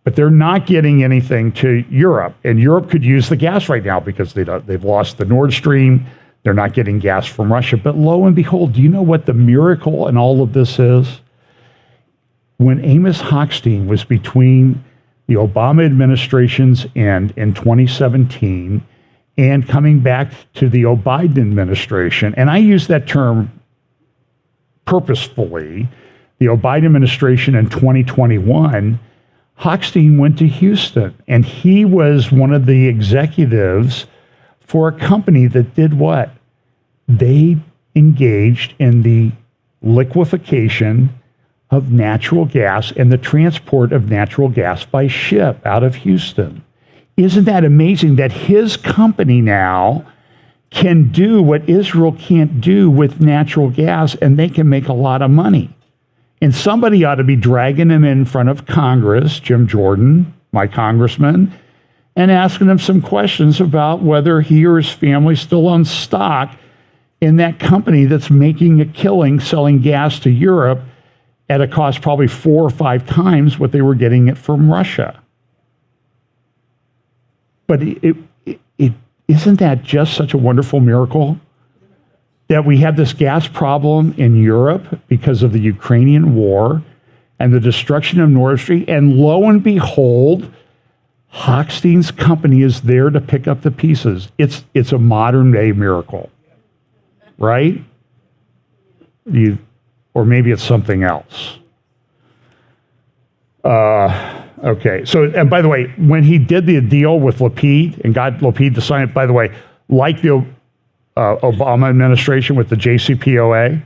but they're not getting anything to Europe. And Europe could use the gas right now because they've lost the Nord Stream. They're not getting gas from Russia. But lo and behold, do you know what the miracle in all of this is? When Amos Hochstein was between the Obama administration's end in 2017 and coming back to the Biden administration, and I use that term purposefully, the Biden administration in 2021, Hochstein went to Houston, and he was one of the executives for a company that did what? They engaged in the liquefaction of natural gas and the transport of natural gas by ship out of Houston. Isn't that amazing that his company now can do what Israel can't do with natural gas, and they can make a lot of money? And somebody ought to be dragging him in front of Congress, Jim Jordan, my congressman, and asking him some questions about whether he or his family still owns stock in that company that's making a killing selling gas to Europe at a cost probably 4 or 5 times what they were getting it from Russia. But isn't that just such a wonderful miracle that we have this gas problem in Europe because of the Ukrainian war and the destruction of Nord Stream, and lo and behold, Hochstein's company is there to pick up the pieces. It's a modern day miracle, right? Or maybe it's something else. Okay, so, and by the way, when he did the deal with Lapid and got Lapid to sign it, by the way, like the Obama administration with the JCPOA,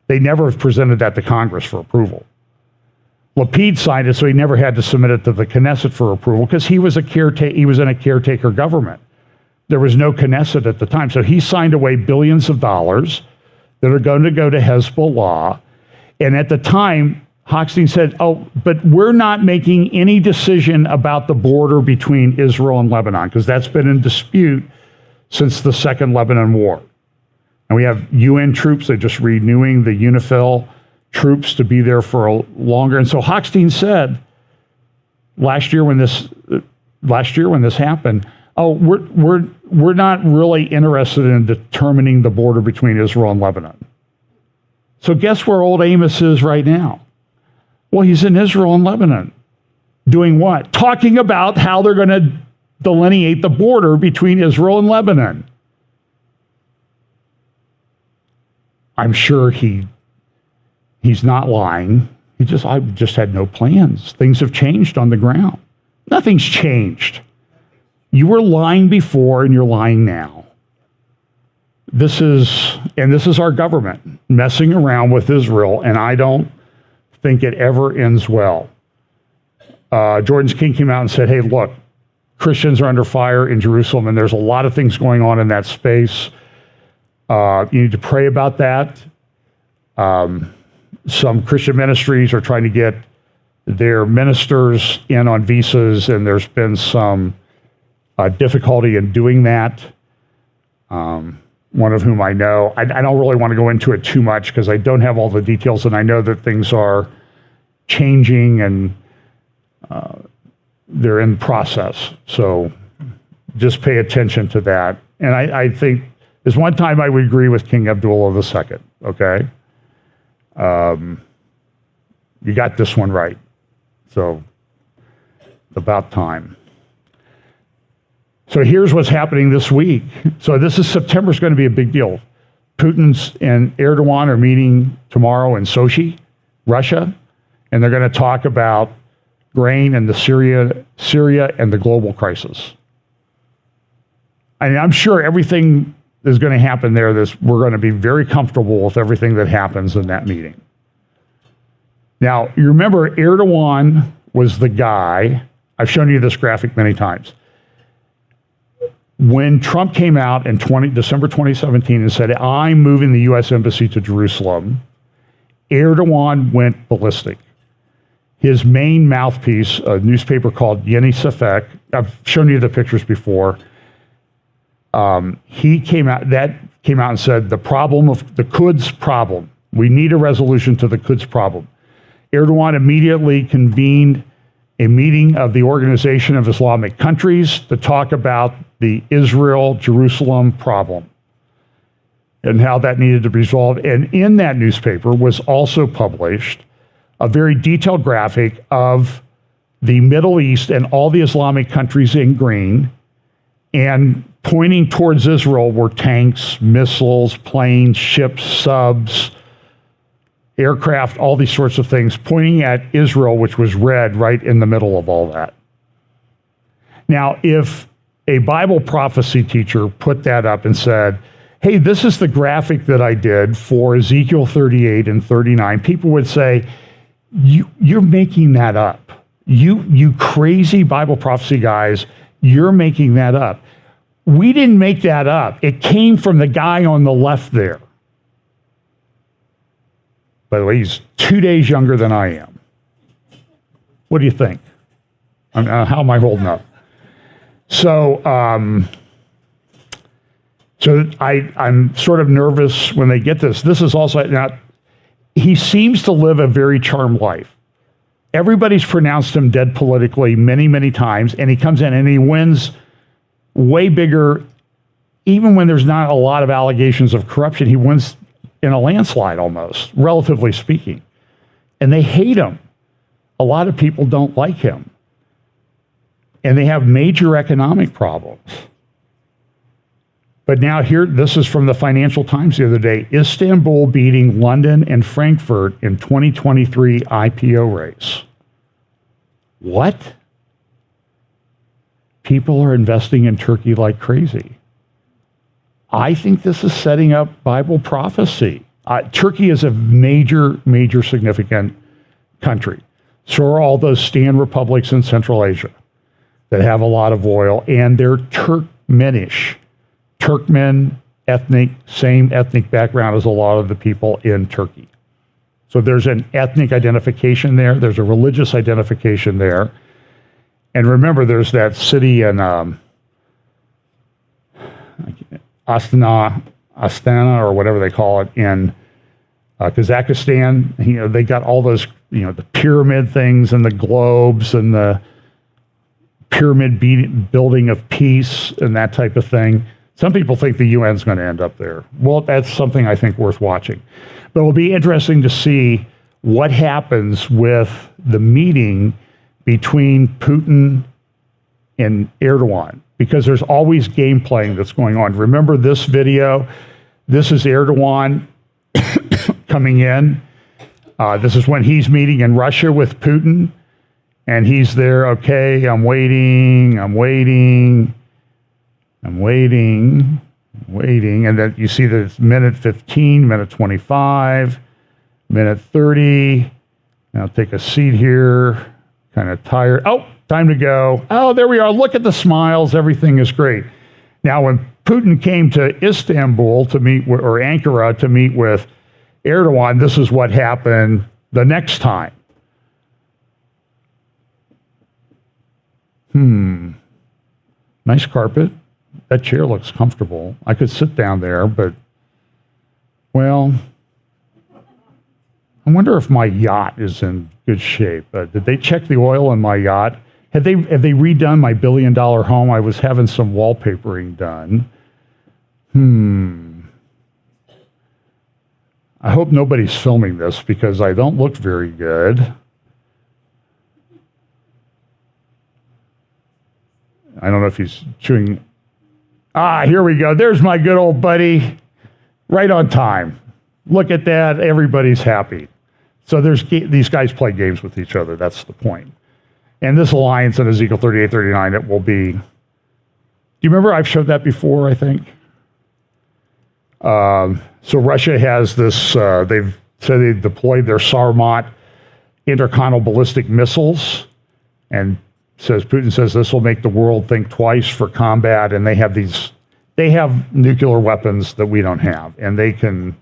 They never have presented that to Congress for approval. Lapid signed it, so he never had to submit it to the Knesset for approval because he was in a caretaker government. There was no Knesset at the time, so he signed away billions of dollars that are going to go to Hezbollah. And at the time, Hochstein said, oh, but we're not making any decision about the border between Israel and Lebanon because that's been in dispute since the Second Lebanon War. And we have UN troops, they're just renewing the UNIFIL troops to be there for a longer. And so Hochstein said last year when this happened, oh, we're not really interested in determining the border between Israel and Lebanon. So guess where old Amos is right now? Well, he's in Israel and Lebanon. Doing what? Talking about how they're going to delineate the border between Israel and Lebanon. I'm sure he's not lying. I just had no plans. Things have changed on the ground. Nothing's changed. You were lying before and you're lying now. This is our government messing around with Israel, and I don't think it ever ends well. Jordan's King came out and said, hey, look, Christians are under fire in Jerusalem, and there's a lot of things going on in that space. You need to pray about that. Some Christian ministries are trying to get their ministers in on visas, and there's been some difficulty in doing that. One of whom I know. I don't really want to go into it too much because I don't have all the details, and I know that things are changing and they're in process. So just pay attention to that. And I think there's one time I would agree with King Abdullah II, okay? You got this one right. So about time. So here's what's happening this week. So September's going to be a big deal. Putin and Erdogan are meeting tomorrow in Sochi, Russia, and they're going to talk about grain and the Syria and the global crisis. And I'm sure everything is going to happen there. We're going to be very comfortable with everything that happens in that meeting. Now, you remember Erdogan was the guy, I've shown you this graphic many times. When Trump came out in December 2017 and said, I'm moving the U.S. Embassy to Jerusalem, Erdogan went ballistic. His main mouthpiece, a newspaper called Yeni Sefek, I've shown you the pictures before, he came out and said, the problem of the Quds problem, we need a resolution to the Quds problem. Erdogan immediately convened a meeting of the Organization of Islamic Countries to talk about the Israel-Jerusalem problem and how that needed to be resolved. And in that newspaper was also published a very detailed graphic of the Middle East and all the Islamic countries in green, and pointing towards Israel were tanks, missiles, planes, ships, subs, aircraft, all these sorts of things, pointing at Israel, which was red right in the middle of all that. Now, if a Bible prophecy teacher put that up and said, hey, this is the graphic that I did for Ezekiel 38 and 39, people would say, you're making that up. You crazy Bible prophecy guys, you're making that up. We didn't make that up. It came from the guy on the left there. By the way, he's 2 days younger than I am. What do you think? How am I holding up? So, I'm sort of nervous when they get this. This is also, now, he seems to live a very charmed life. Everybody's pronounced him dead politically many, many times, and he comes in and he wins way bigger, even when there's not a lot of allegations of corruption. He wins in a landslide almost, relatively speaking. And they hate him. A lot of people don't like him. And they have major economic problems. But now here, this is from the Financial Times the other day, Istanbul beating London and Frankfurt in 2023 IPO race. What? People are investing in Turkey like crazy. I think this is setting up Bible prophecy. Turkey is a major, major significant country. So are all those stand republics in Central Asia that have a lot of oil, and they're Turkmenish. Turkmen, same ethnic background as a lot of the people in Turkey. So there's an ethnic identification there. There's a religious identification there. And remember, there's that city in Astana, or whatever they call it, in Kazakhstan. They got all those, the pyramid things and the globes and the pyramid building of peace and that type of thing. Some people think the UN's going to end up there. Well, that's something I think worth watching. But it'll be interesting to see what happens with the meeting between Putin and Erdogan, because there's always game playing that's going on. Remember this video? This is Erdogan coming in. This is when he's meeting in Russia with Putin, and he's there, okay, I'm waiting, and then you see that it's minute 15, minute 25, minute 30. Now take a seat here, kind of tired. Oh, time to go. Oh, there we are. Look at the smiles. Everything is great. Now, when Putin came to Istanbul to meet, or Ankara to meet with Erdogan, this is what happened the next time. Nice carpet. That chair looks comfortable. I could sit down there, but, well, I wonder if my yacht is in good shape. Did they check the oil in my yacht? Have they redone my $1 billion home? I was having some wallpapering done. I hope nobody's filming this because I don't look very good. I don't know if he's chewing. Here we go. There's my good old buddy. Right on time. Look at that. Everybody's happy. So these guys play games with each other. That's the point. And this alliance in Ezekiel 38, 39, it will be. Do you remember I've showed that before, I think? So Russia has this, they've said they deployed their Sarmat intercontinental ballistic missiles, and Putin says this will make the world think twice for combat, and they have nuclear weapons that we don't have, and they can,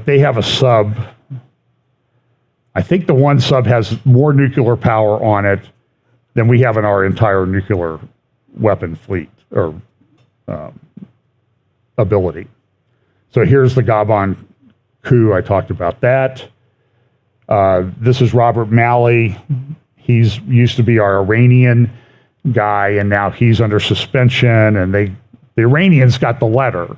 they have a sub. I think the one sub has more nuclear power on it than we have in our entire nuclear weapon fleet, or ability. So here's the Gabon coup. I talked about that. This is Robert Malley. He's used to be our Iranian guy, and now he's under suspension. And the Iranians got the letter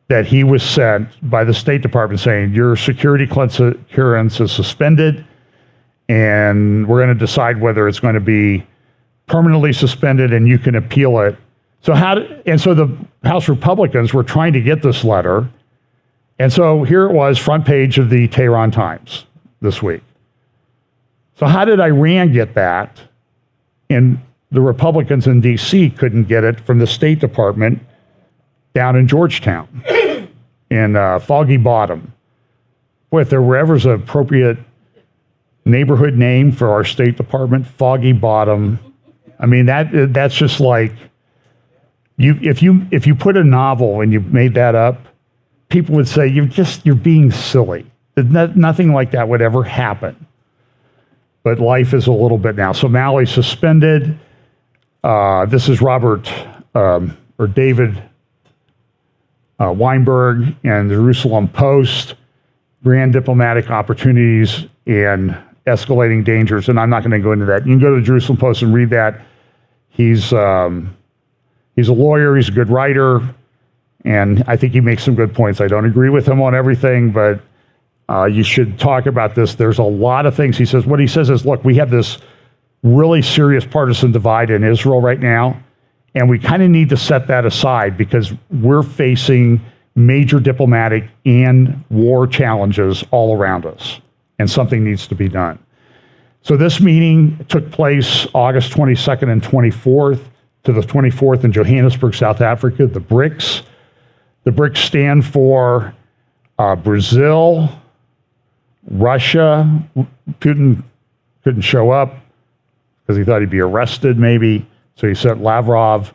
that he was sent by the State Department saying, your security clearance is suspended, and we're going to decide whether it's going to be permanently suspended, and you can appeal it. So the House Republicans were trying to get this letter, and so here it was, front page of the Tehran Times this week. So how did Iran get that, and the Republicans in D.C. couldn't get it from the State Department down in Georgetown, in Foggy Bottom? Boy, if there were ever an appropriate neighborhood name for our State Department, Foggy Bottom. I mean, that's just like, if you put a novel and you made that up, people would say you're being silly. Nothing like that would ever happen. But life is a little bit now. So Malley suspended. This is David Weinberg and the Jerusalem Post. Grand diplomatic opportunities and escalating dangers. And I'm not going to go into that. You can go to the Jerusalem Post and read that. He's a lawyer. He's a good writer. And I think he makes some good points. I don't agree with him on everything, but you should talk about this. There's a lot of things he says. What he says is, look, we have this really serious partisan divide in Israel right now, and we kind of need to set that aside because we're facing major diplomatic and war challenges all around us, and something needs to be done. So this meeting took place August 22nd and 24th to the 24th in Johannesburg, South Africa, the BRICS. The BRICS stand for Brazil, Russia. Putin couldn't show up because he thought he'd be arrested maybe, so he sent Lavrov.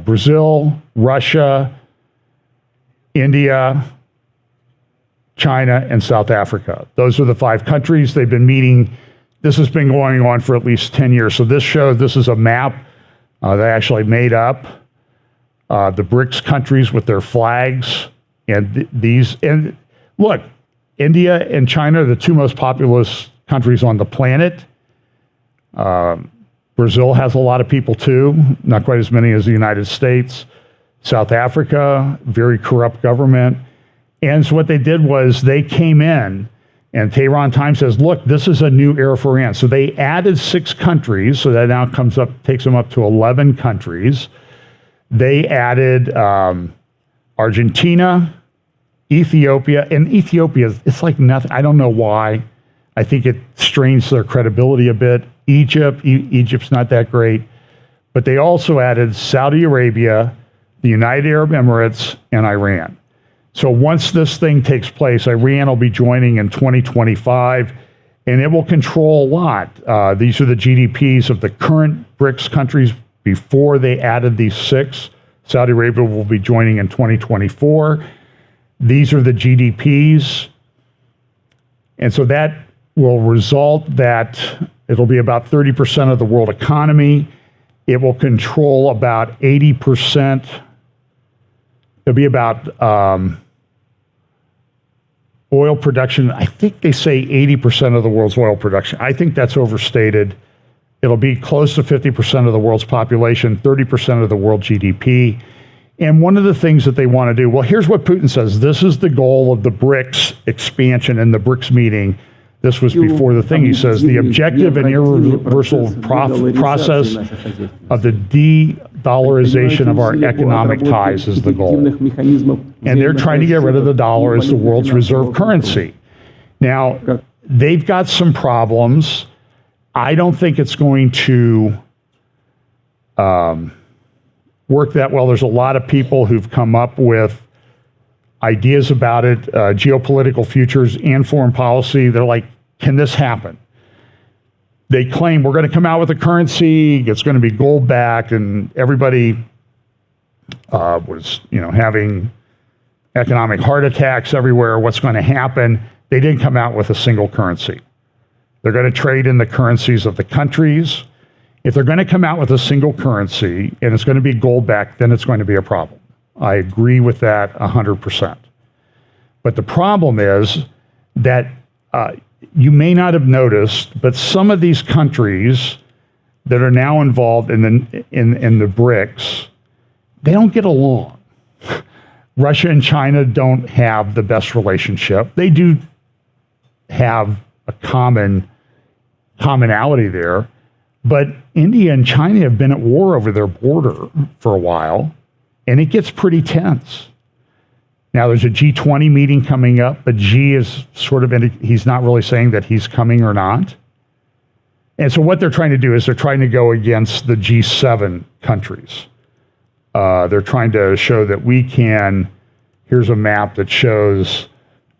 Brazil, Russia, India, China, and South Africa. Those are the 5 countries. They've been meeting. This has been going on for at least 10 years. So this is a map they actually made up. The BRICS countries with their flags. And and look, India and China are the 2 most populous countries on the planet. Brazil has a lot of people too, not quite as many as the United States. South Africa, very corrupt government. And so what they did was they came in, and Tehran Times says, look, this is a new era for Iran. So they added 6 countries, so that now takes them up to 11 countries. They added Argentina, Ethiopia, and Ethiopia, it's like nothing. I don't know why. I think it strains their credibility a bit. Egypt's not that great. But they also added Saudi Arabia, the United Arab Emirates, and Iran. So once this thing takes place, Iran will be joining in 2025, and it will control a lot. These are the GDPs of the current BRICS countries before they added these 6. Saudi Arabia will be joining in 2024. These are the GDPs. And so that will result that it'll be about 30% of the world economy. It will control about 80%. It'll be about oil production. I think they say 80% of the world's oil production. I think that's overstated. It'll be close to 50% of the world's population, 30% of the world GDP. And one of the things that they want to do, well, here's what Putin says. This is the goal of the BRICS expansion and the BRICS meeting. This was before the thing. He says the objective and irreversible process of the de-dollarization of our economic ties is the goal. And they're trying to get rid of the dollar as the world's reserve currency. Now, they've got some problems. I don't think it's going to work that well. There's a lot of people who've come up with ideas about it, geopolitical futures and foreign policy. They're like, can this happen? They claim we're going to come out with a currency, it's going to be gold backed, and everybody was, having economic heart attacks everywhere. What's going to happen? They didn't come out with a single currency. They're going to trade in the currencies of the countries. If they're going to come out with a single currency and it's going to be gold backed, then it's going to be a problem. I agree with that 100%. But the problem is that you may not have noticed, but some of these countries that are now involved in the BRICS, they don't get along. Russia and China don't have the best relationship. They do have a commonality there, but India and China have been at war over their border for a while, and it gets pretty tense. Now, there's a G20 meeting coming up, but Xi is he's not really saying that he's coming or not. And so what they're trying to do is they're trying to go against the G7 countries. They're trying to show that we can, here's a map that shows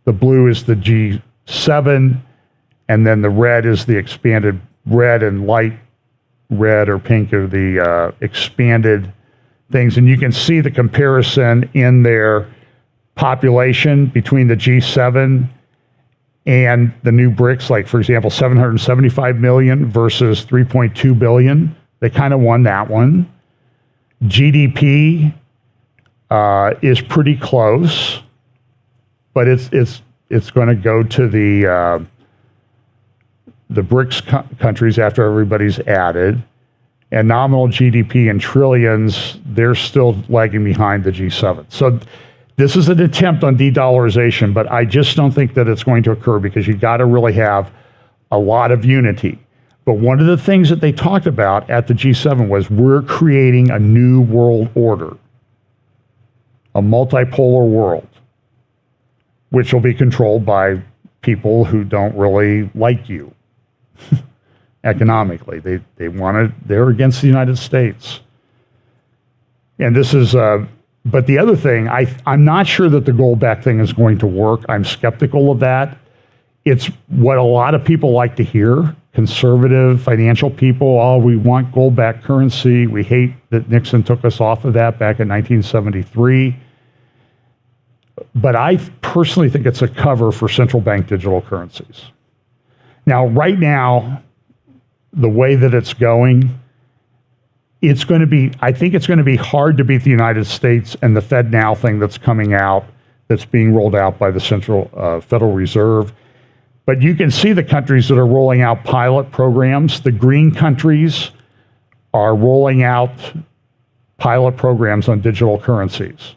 the blue is the G7, and then the red is the expanded red, and light red or pink are the expanded things. And you can see the comparison in their population between the G7 and the new BRICS, like, for example, 775 million versus 3.2 billion. They kind of won that one. GDP is pretty close, but it's going to go to the BRICS countries after everybody's added. And nominal GDP in trillions, they're still lagging behind the G7. So this is an attempt on de-dollarization, but I just don't think that it's going to occur because you've got to really have a lot of unity. But one of the things that they talked about at the G7 was we're creating a new world order, a multipolar world, which will be controlled by people who don't really like you economically. They're against the United States. And this is But the other thing, I'm not sure that the gold-backed thing is going to work. I'm skeptical of that. It's what a lot of people like to hear, conservative financial people. Oh, we want gold-backed currency. We hate that Nixon took us off of that back in 1973. But I personally think it's a cover for central bank digital currencies. Now, right now, the way that it's going, I think it's going to be hard to beat the United States and the Fed Now thing that's coming out, that's being rolled out by the Federal Reserve. But you can see the countries that are rolling out pilot programs. The green countries are rolling out pilot programs on digital currencies.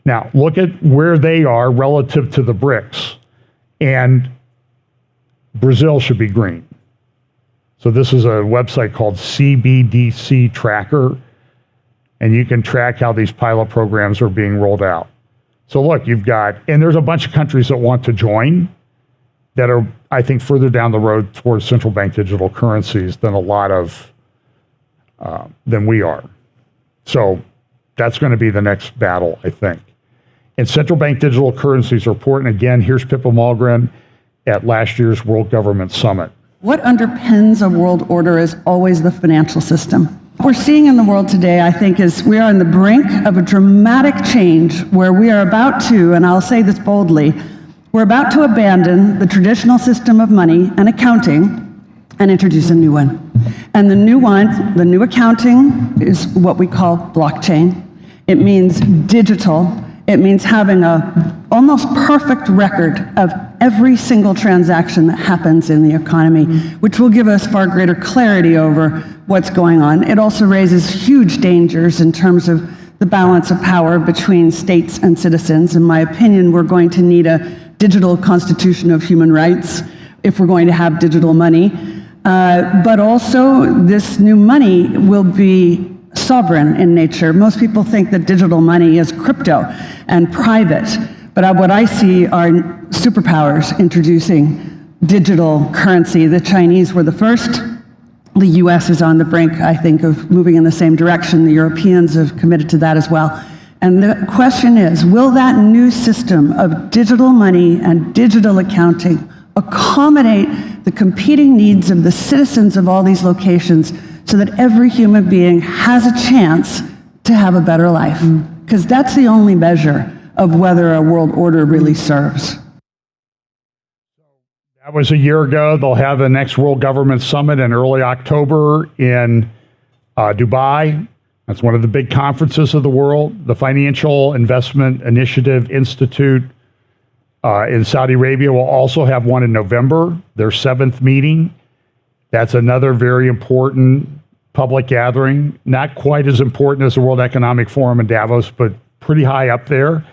Now, look at where they are relative to the BRICS. And Brazil should be green. So this is a website called CBDC Tracker, and you can track how these pilot programs are being rolled out. So look, and there's a bunch of countries that want to join that are, I think, further down the road towards central bank digital currencies than than we are. So that's going to be the next battle, I think. And central bank digital currencies are important. Again, here's Pippa Malmgren at last year's World Government Summit. What underpins a world order is always the financial system. What we're seeing in the world today, I think, is we are on the brink of a dramatic change where we are about to, and I'll say this boldly, we're about to abandon the traditional system of money and accounting and introduce a new one. And the new accounting is what we call blockchain. It means digital. It means having a almost perfect record of every single transaction that happens in the economy, which will give us far greater clarity over what's going on. It also raises huge dangers in terms of the balance of power between states and citizens. In my opinion, we're going to need a digital constitution of human rights if we're going to have digital money. But also, this new money will be sovereign in nature. Most people think that digital money is crypto and private, but what I see are superpowers introducing digital currency. The Chinese were the first. The US is on the brink, I think, of moving in the same direction. The Europeans have committed to that as well. And the question is, will that new system of digital money and digital accounting accommodate the competing needs of the citizens of all these locations so that every human being has a chance to have a better life? Because that's the only measure of whether a world order really serves. That was a year ago. They'll have the next World Government Summit in early October in Dubai. That's one of the big conferences of the world. The Financial Investment Initiative Institute in Saudi Arabia will also have one in November, their 7th meeting. That's another very important public gathering. Not quite as important as the World Economic Forum in Davos, but pretty high up there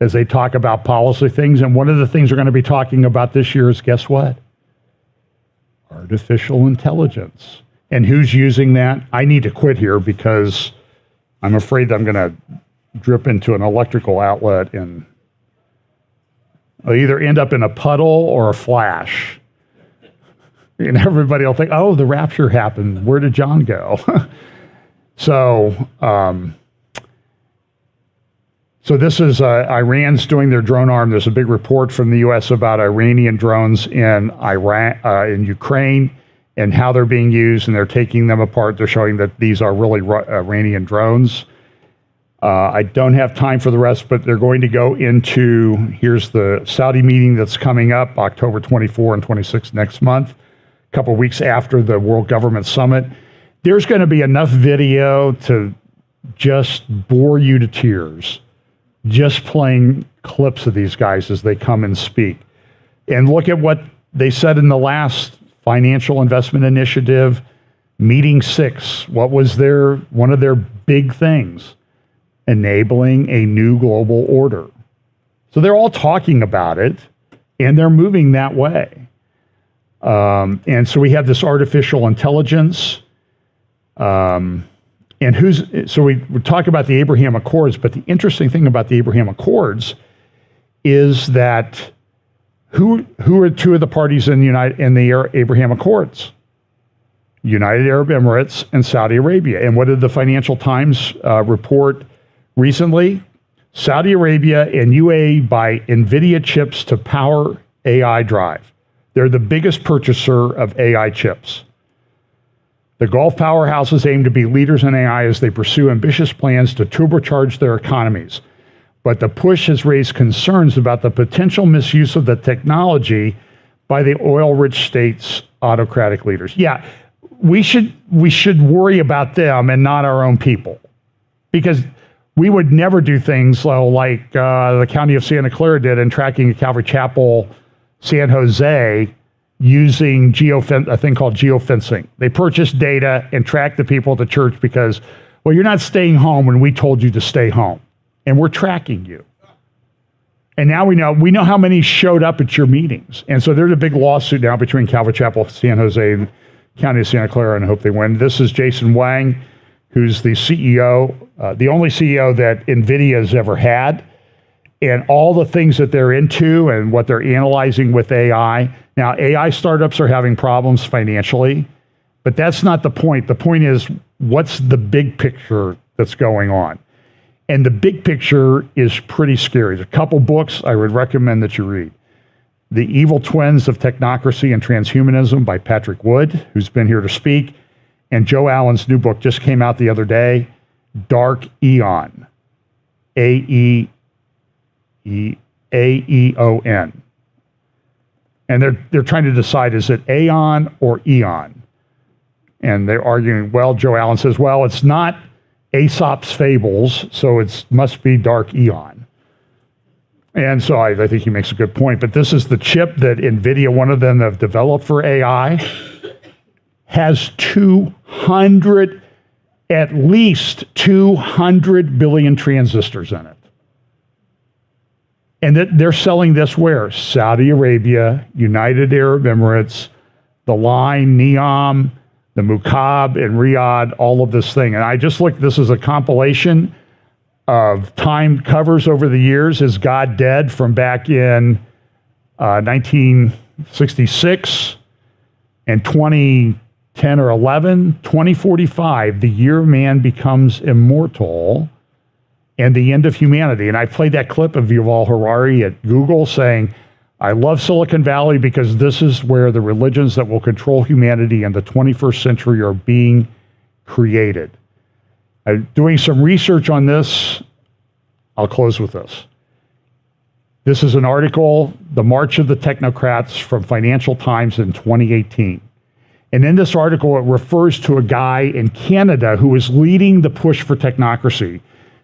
as they talk about policy things. And one of the things we're going to be talking about this year is, guess what? Artificial intelligence. And who's using that? I need to quit here because I'm afraid I'm going to drip into an electrical outlet and I'll either end up in a puddle or a flash. And everybody will think, oh, the rapture happened. Where did John go? So this is Iran's doing their drone arm. There's a big report from the U.S. about Iranian drones in in Ukraine and how they're being used, and they're taking them apart. They're showing that these are really Iranian drones. I don't have time for the rest, but they're going to go into, here's the Saudi meeting that's coming up, October 24 and 26 next month, a couple of weeks after the World Government Summit. There's going to be enough video to just bore you to tears, just playing clips of these guys as they come and speak. And look at what they said in the last Financial Investment Initiative, Meeting 6. What was one of their big things? Enabling a new global order. So they're all talking about it, and they're moving that way. And so we have this artificial intelligence. And so we talk about the Abraham Accords, but the interesting thing about the Abraham Accords is that who are two of the parties in the Abraham Accords? United Arab Emirates and Saudi Arabia. And what did the Financial Times report recently? Saudi Arabia and UAE buy NVIDIA chips to power AI drive. They're the biggest purchaser of AI chips. The Gulf powerhouses aim to be leaders in AI as they pursue ambitious plans to turbocharge their economies. But the push has raised concerns about the potential misuse of the technology by the oil-rich states' autocratic leaders. Yeah, we should worry about them and not our own people, because we would never do things like the county of Santa Clara did in tracking Calvary Chapel, San Jose, using a thing called geofencing. They purchased data and tracked the people at the church because, well, you're not staying home when we told you to stay home, and we're tracking you. And now we know how many showed up at your meetings. And so there's a big lawsuit now between Calvary Chapel, San Jose, and County of Santa Clara, and I hope they win. This is Jason Wang, who's the CEO, the only CEO that NVIDIA has ever had, and all the things that they're into and what they're analyzing with AI. Now, AI startups are having problems financially, but that's not the point. The point is, what's the big picture that's going on? And the big picture is pretty scary. There's a couple books I would recommend that you read. The Evil Twins of Technocracy and Transhumanism by Patrick Wood, who's been here to speak. And Joe Allen's new book just came out the other day, Dark Aeon, A-E-E-A-E-O-N. And they're trying to decide, is it aeon or eon? And they're arguing, well, Joe Allen says, well, it's not Aesop's fables, so it must be dark eon. And so I think he makes a good point. But this is the chip that NVIDIA, one of them, have developed for AI, has at least 200 billion transistors in it. And they're selling this where? Saudi Arabia, United Arab Emirates, the Line, Neom, the Muqab, and Riyadh, all of this thing. And I just looked, this is a compilation of time covers over the years. Is God Dead from back in 1966 and 2010 or 11, 2045, the year man becomes immortal and the end of humanity. And I played that clip of Yuval Harari at Google saying, I love Silicon Valley because this is where the religions that will control humanity in the 21st century are being created. Doing some research on this, I'll close with this. This is an article, The March of the Technocrats, from Financial Times in 2018. And in this article, it refers to a guy in Canada who is leading the push for technocracy.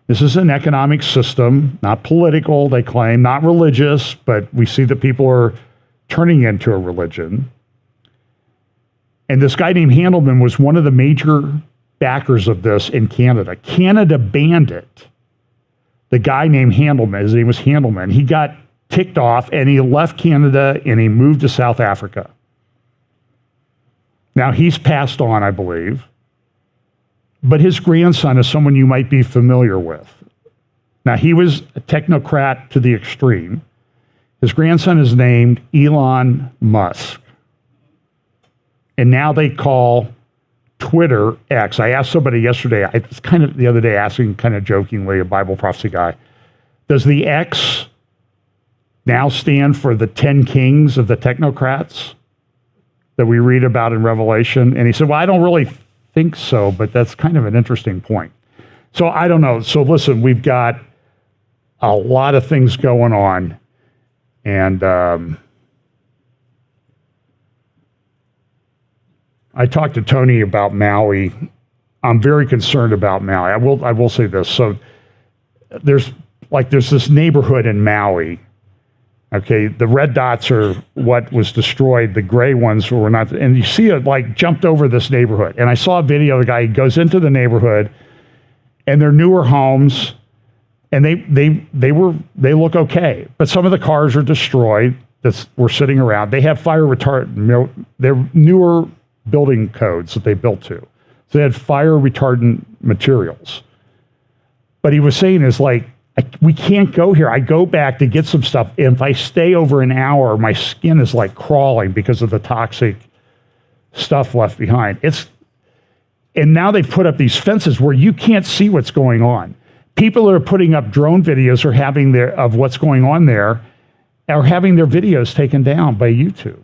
This is an economic system, not political, they claim, not religious, but we see that people are turning into a religion. And this guy named Handelman was one of the major backers of this in Canada. Canada banned it. The guy named Handelman, his name was Handelman, he got ticked off and he left Canada and he moved to South Africa. Now he's passed on, I believe. But his grandson is someone you might be familiar with. Now, he was a technocrat to the extreme. His grandson is named Elon Musk. And now they call Twitter X. I asked somebody yesterday, I was kind of the other day asking kind of jokingly, a Bible prophecy guy, does the X now stand for the 10 kings of the technocrats that we read about in Revelation? And he said, well, I don't really think so, but that's kind of an interesting point. So I don't know. So listen, we've got a lot of things going on, and I talked to Tony about Maui. I'm very concerned about Maui. I will say this. So there's this neighborhood in Maui. Okay, the red dots are what was destroyed. The gray ones were not. And you see it like jumped over this neighborhood. And I saw a video of a guy, he goes into the neighborhood, and they're newer homes, and they look okay. But some of the cars are destroyed that were sitting around. They have fire retardant. They're newer building codes that they built to. So they had fire retardant materials. But he was saying is like, we can't go here. I go back to get some stuff. And if I stay over an hour, my skin is like crawling because of the toxic stuff left behind. And now they've put up these fences where you can't see what's going on. people that are putting up drone videos or of what's going on there are having their videos taken down by YouTube.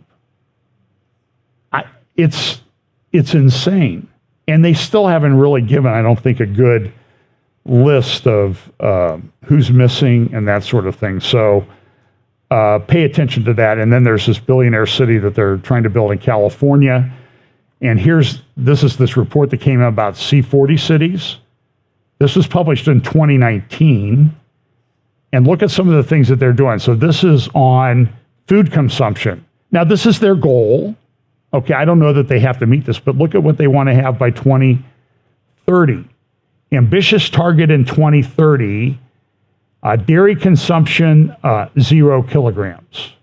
It's insane. And they still haven't really given, I don't think, a good list of who's missing and that sort of thing. So pay attention to that. And then there's this billionaire city that they're trying to build in California. And this is this report that came out about C40 cities. This was published in 2019. And look at some of the things that they're doing. So this is on food consumption. Now, this is their goal. Okay, I don't know that they have to meet this, but look at what they want to have by 2030. Ambitious target in 2030, dairy consumption, 0 kilograms.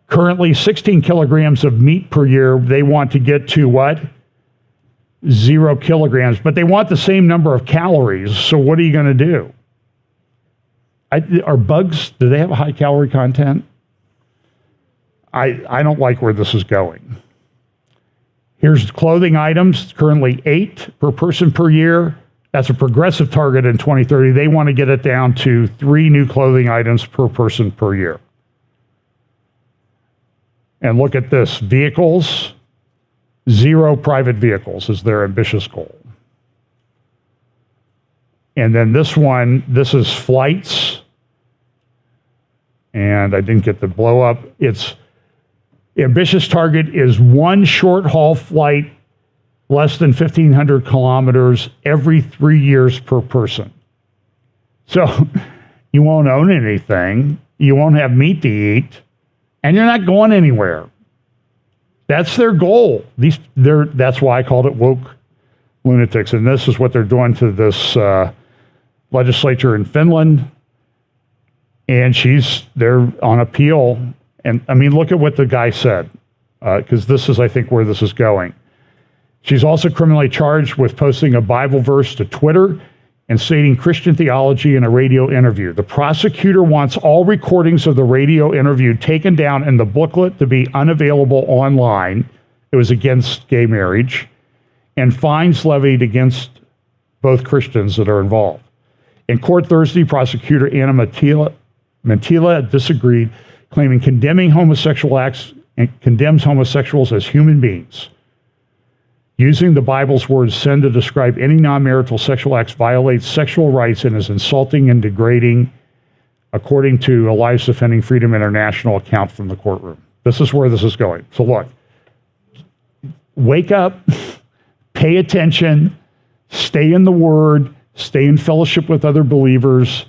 Currently 16 kilograms of meat per year. They want to get to what? 0 kilograms, but they want the same number of calories. So what are you going to do? Are bugs, do they have a high calorie content? I don't like where this is going. Here's clothing items, currently 8 per person per year. That's a progressive target in 2030. They want to get it down to 3 new clothing items per person per year. And look at this, vehicles, 0 private vehicles is their ambitious goal. And then this one, this is flights. And I didn't get the blow up. Its ambitious target is 1 short haul flight less than 1,500 kilometers every 3 years per person. So you won't own anything, you won't have meat to eat, and you're not going anywhere. That's their goal. That's why I called it woke lunatics. And this is what they're doing to this legislature in Finland. And they're on appeal. And I mean, look at what the guy said, because this is, I think, where this is going. She's also criminally charged with posting a Bible verse to Twitter and stating Christian theology in a radio interview. The prosecutor wants all recordings of the radio interview taken down and the booklet to be unavailable online. It was against gay marriage, and fines levied against both Christians that are involved. In court Thursday, prosecutor Anna Mantilla disagreed, claiming condemning homosexual acts and condemns homosexuals as human beings. Using the Bible's words sin to describe any non-marital sexual acts violates sexual rights and is insulting and degrading, according to a Lives Defending Freedom International account from the courtroom. This is where this is going. So look, wake up, pay attention, stay in the Word, stay in fellowship with other believers,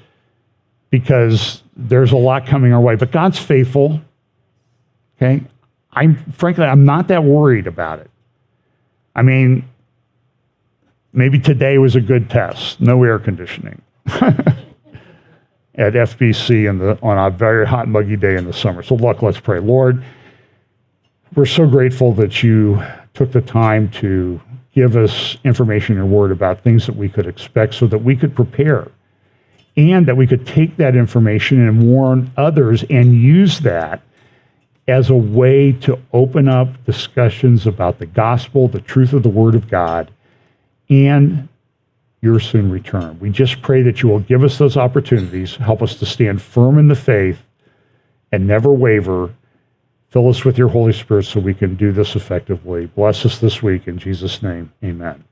because there's a lot coming our way. But God's faithful, okay? Frankly, I'm not that worried about it. I mean, maybe today was a good test. No air conditioning at FBC on a very hot, muggy day in the summer. So look, let's pray. Lord, we're so grateful that you took the time to give us information in your word about things that we could expect so that we could prepare, and that we could take that information and warn others and use that as a way to open up discussions about the gospel, the truth of the Word of God, and your soon return. We just pray that you will give us those opportunities, help us to stand firm in the faith and never waver. Fill us with your Holy Spirit so we can do this effectively. Bless us this week. In Jesus' name, amen.